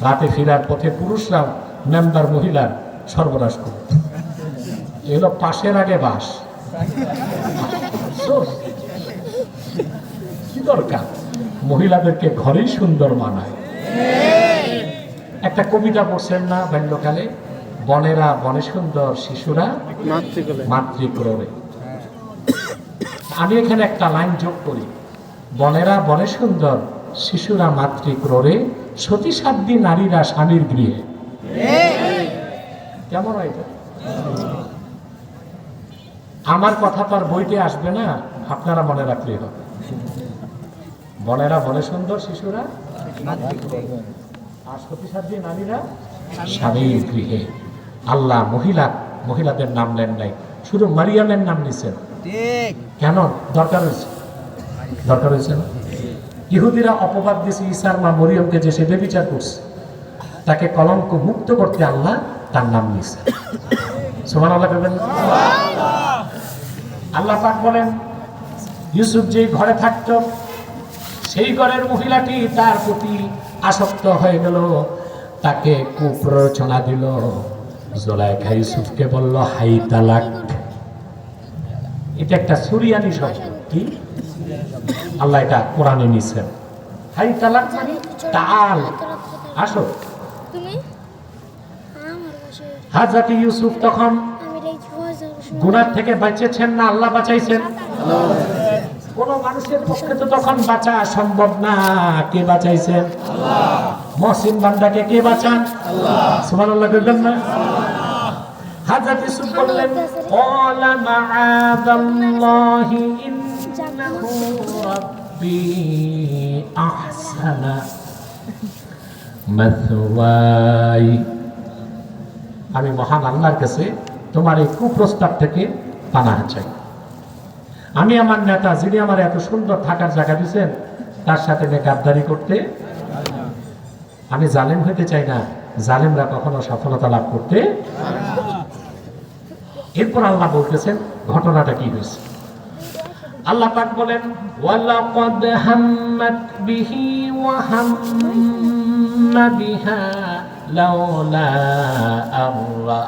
রাতে ফেরার পথে পুরুষরা মেম্বার মহিলার সর্বনাশ করে। এগুলো পাশের আগে বাস, কি দরকার? মহিলাদেরকে ঘরেই সুন্দর মানায়। একটা কবিতা পড়ছেন না বাল্যকালে, বনেরা বনে সুন্দর, শিশুরা মাতৃক্রোড়ে। আমি এখানে একটা লাইন যোগ করি, বনেরা বনে সুন্দর, শিশুরা মাতৃক্রোড়ে, সতী সাধ্যী নারীরা স্বামীর গৃহে। কেমন হয় এটা? আমার কথা তো আর বইতে আসবে না, আপনারা মনে রাখলেই হবে। বনেরা বনে সুন্দর, শিশুরা আর সতী সাধ্যী নারীরা স্বামীর গৃহে। আল্লাহ মহিলাদের নাম নেন নাই, শুধু মারিয়ামের নাম নিছেন। কেন? দরকার হয়েছে, দরকার হয়েছে না? ইহুদিরা অপবাদ দিয়েছে ঈসার মা মরিয়মকে যে সে ব্যভিচার করছে, তাকে কলঙ্ক মুক্ত করতে আল্লাহ তার নাম নিছে। সুবহানাল্লাহ বলবেন। আল্লাহ পাক বলেন, ইউসুফ যে ঘরে থাকত সেই ঘরের মহিলাটি তার প্রতি আসক্ত হয়ে গেল, তাকে কুপ্ররোচনা দিল। জুলাইখা ইউসুফকে বলল হাই তালাক। এটা একটা সুরিয়ানি শব্দ, কি? আল্লাহ এটা কোরআনে নিছেন। হাই তালাক মানে তাল, আসো। হযরত ইউসুফ তখন গুনাহ থেকে বাঁচেছেন না আল্লাহ বাঁচাইছেন? কোন মানুষের পক্ষে তো তখন বাঁচা সম্ভব না। কে বাঁচাইছেন? আল্লাহ। মহসিন বান্দাকে কে বাঁচান? আল্লাহ। সুবহানাল্লাহ বলবেন না? হযরত ইউসুফ বললেন ক্বালা মাআযাল্লাহি ইন্নাহু রাব্বি আহসানা মাথওয়াই। আমি মহান আল্লাহর কাছে তোমার এই কুপ্রস্তাব থেকে পানাহ চাই। আমি আমার নেতা, যিনি আমার এত সুন্দর থাকার জায়গা দিয়েছেন, তার সাথে গাদ্দারি করতে আমি জালেম হইতে চাই না। জালেমরা কখনো সফলতা লাভ করতে। এরপর আল্লাহ বলতেছেন ঘটনাটা কি হয়েছে। আল্লাহ পাক বলেন ওয়ালাকাদ হাম্মাত বিহি ওয়া হাম্মা বিহা লাউলা আরআ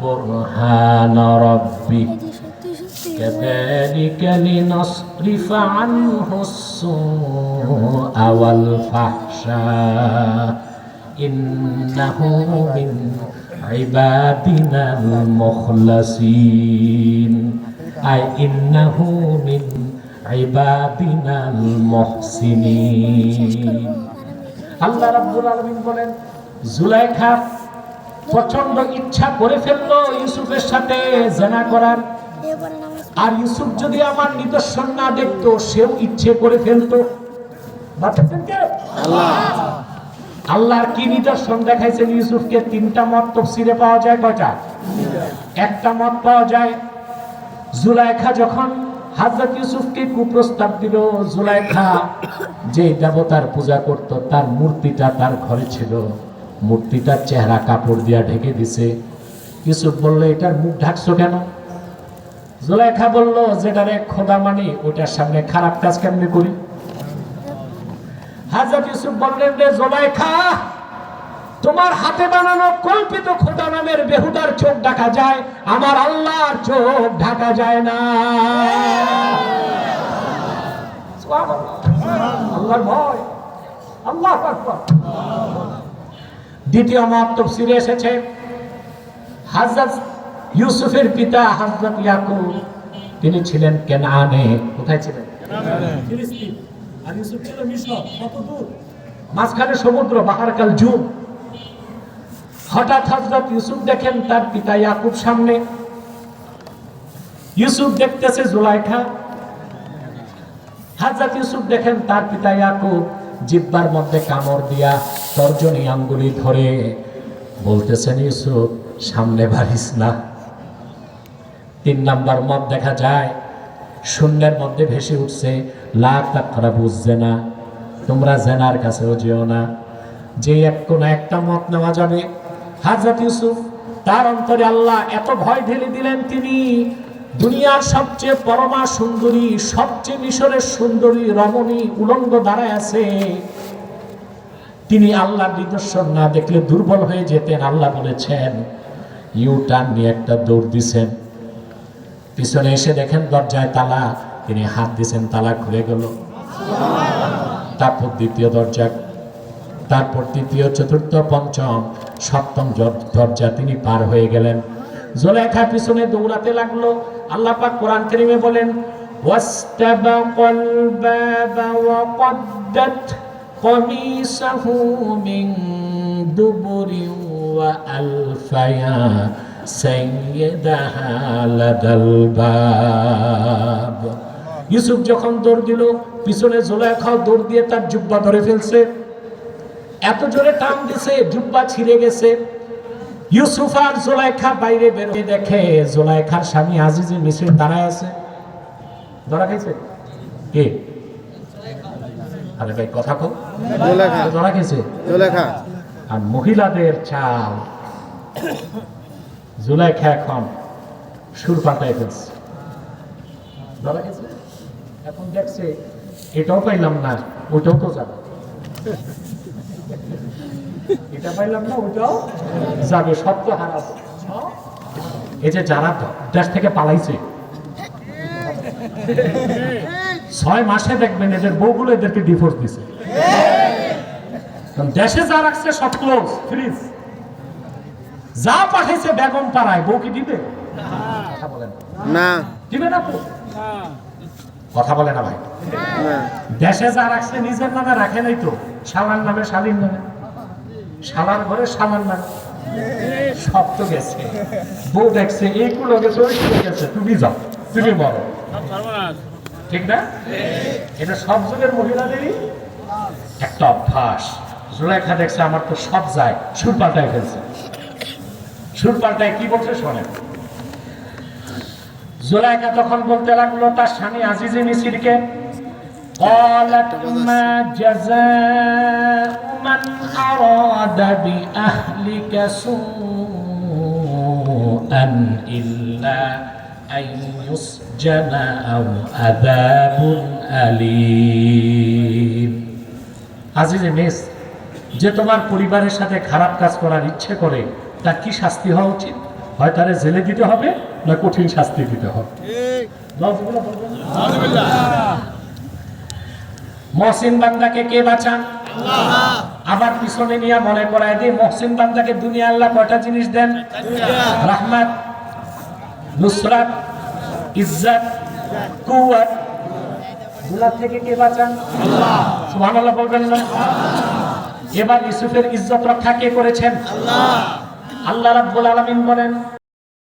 বুরহানা রাব্বিহি كذلك لنصرف عنه السوء والفحشاء إنه من عبادنا المخلصين أي إنه من عبادنا المحسنين আল্লাহ রাব্বুল আলামিন বলেন জুলাইখা প্রচন্ড ইচ্ছা করে ফেললো ইউসুফের সাথে জিনা করার, আর ইউসুফ যদি আমার নিদর্শন না দেখতো সেও ইচ্ছে করে ফেলতো। আল্লাহর কি নিদর্শন দেখাইছেন ইউসুফকে? তিনটা মত তাফসীরে পাওয়া যায়। কয়টা? একটা মত পাওয়া যায় জুলাইখা যখন হযরত ইউসুফকে কুপ্রস্তাব দিল, জুলাইখা যে দেবতার পূজা করত তার মূর্তিটা তার ঘরে ছিল, মূর্তিটার চেহারা কাপড় দিয়া ঢেকে দিছে। ইউসুফ বলল এটার মুখ ঢাকছো কেন? জুলাইখা বলল যেটারে খোদা মানি ওটার সামনে খারাপ কাজ কেমনে করি? হযরত ইউসুফ বললেন রে জুলাইখা, তোমার হাতে বানানো কল্পিত খোদা নামের বেহুদার চোখ ঢাকা যায়, আমার আল্লাহর চোখ ঢাকা যায় না। আল্লাহর ভয়, আল্লাহু আকবার। দ্বিতীয় মত তাফসীরে এসেছে হযরত ইউসুফের পিতা হযরত ইয়াকুব তিনি ছিলেন কেনানে। কোথায় ছিলেন? ফিলিস্তিন। আর ইউসুফ ছিল মিশর। কত দূর? মাঝখানে সমুদ্র, বাহার কাল জুম। হঠাৎ হযরত ইউসুফ দেখেন তার পিতা ইয়াকুব সামনে। ইউসুফ দেখতেছে জুলাইখা। হযরত ইউসুফ দেখেন তার পিতা ইয়াকুব জিহ্বার মধ্যে কামড় দিয়া তর্জনী আঙ্গুলি ধরে বলতেছেন ইউসুফ সামনে বাড়িস না। তিন নাম্বার মত দেখা যায় শূন্যের মধ্যে ভেসে উঠছে লা তাকরাবুজ জিনা, তোমরা জিনার কাছেও যেও না। যে কোন একটা মত নেওয়া যাবে। হযরত ইউসুফ তার অন্তরে আল্লাহ এত ভয় ঢেলে দিলেন, তিনি দুনিয়ার সবচেয়ে পরমা সুন্দরী, সবচেয়ে মিশরের সুন্দরী রমণী উলঙ্গ দাঁড়ায় আছে, তিনি আল্লাহর নিদর্শন না দেখলে দুর্বল হয়ে যেতেন। আল্লাহ বলেছেন ইউ টার্ন নিয়ে একটা দৌড় দিছেন, পিছনে এসে দেখেন দরজায় তালা, তিনি হাত দিছেন, তালা খুলে গেল। তারপর দ্বিতীয় দরজা, তারপর তৃতীয়, চতুর্থ, পঞ্চম, সপ্তম দরজা তিনি পার হয়ে গেলেন। জুলাইখা পিছনে দৌড়াতে লাগলো। আল্লাহ পাক কোরআন কারীমে বলেন ওয়াস্তাবাকাল বাবা ওয়া কদ্দাত কমিসাহু মিন দুবুরি ওয়া আলফায়া সাইয়্যিদাহা লাদাল বাব। ইউসুফ যখন দৌড় দিল, পিছনে জুলাইখাও দৌড় দিয়ে তার জুব্বা ধরে ফেলছে। এত জোরে টান দিছে জুব্বা ছিঁড়ে গেছে। ইউসুফ আর জুলাইখা বাইরে বের হয়ে দেখে জুলাইখার স্বামী আজিজে মিসর দাঁড়ায় আছে। ধরা খাইছে কে? আরে ভাই কথা কও। জুলাইখা ধরা খাইছে। জুলাইখা আর মহিলাদের চাল। জুলাইখা এখন সুর পাতায় ফেলছে। ধরা খাইছে। এখন দেখছে এটাও পাইলাম না, ওটাও তো যাবে, এটা পাইলাম না ওটাও যাবে, সব তো হারাবো। এই যে যারা দেশ থেকে পালাইছে 6 মাসে দেখবেন এদের বউগুলো এদেরকে ডিভোর্স দিছে। দেশে যা রাখছে সব ক্লোজ ফ্রিজ, যা পাঠাইছে বেগম পাড়ায় বউ কি দিবে? কথা বলেন না, দিবে না তো। কথা বলে না ভাই। দেশে যা রাখছে নিজের নামে রাখে নাই তো, শালার নামে, শালীর নামে, শালার ঘরে শালার নামে, সব তো গেছে। বউ দেখছে এইগুলো গেছে, ওইগুলো গেছে, তুমি যাও, তুমি বলো, ঠিক না? এটা সব যুগের মহিলাদেরই একটা অভ্যাস। জুলাইখা দেখছে আমার তো সব যায়, সুর পাল্টায় ফেলছে। সুর পাল্টায় কি বলছে শোনেন। জুলাইখা তখন বলতে লাগলো তার স্বামী আজিজে মিসরকে, قالت ما جزاء من أراد بأهلك سوءا إلا أن يصبح জানাউ আযাবুন আলীম। আজিজে মেস, যে তোমার পরিবারের সাথে খারাপ কাজ করার ইচ্ছে করে তার কি শাস্তি হওয়া উচিত? হয় তারে জেলে দিতে হবে, না কঠিন শাস্তি দিতে হবে। মহসিন বান্দাকে কে বাঁচান? আবার পিছনে নিয়ে মনে করায় দিয়ে মহসিন বান্দাকে দুনিয়া আল্লাহ কয়টা জিনিস দেন? রাহমাত, নুসরাত, ইজ্জত, কুওয়াত। গুনাহ থেকে কে বাঁচান? আল্লাহ। সুবহানাল্লাহ বলবেন না? এবার ইউসুফের ইজ্জত রক্ষা কে করেছেন? আল্লাহ। আল্লাহ রাব্বুল আলামিন বলেন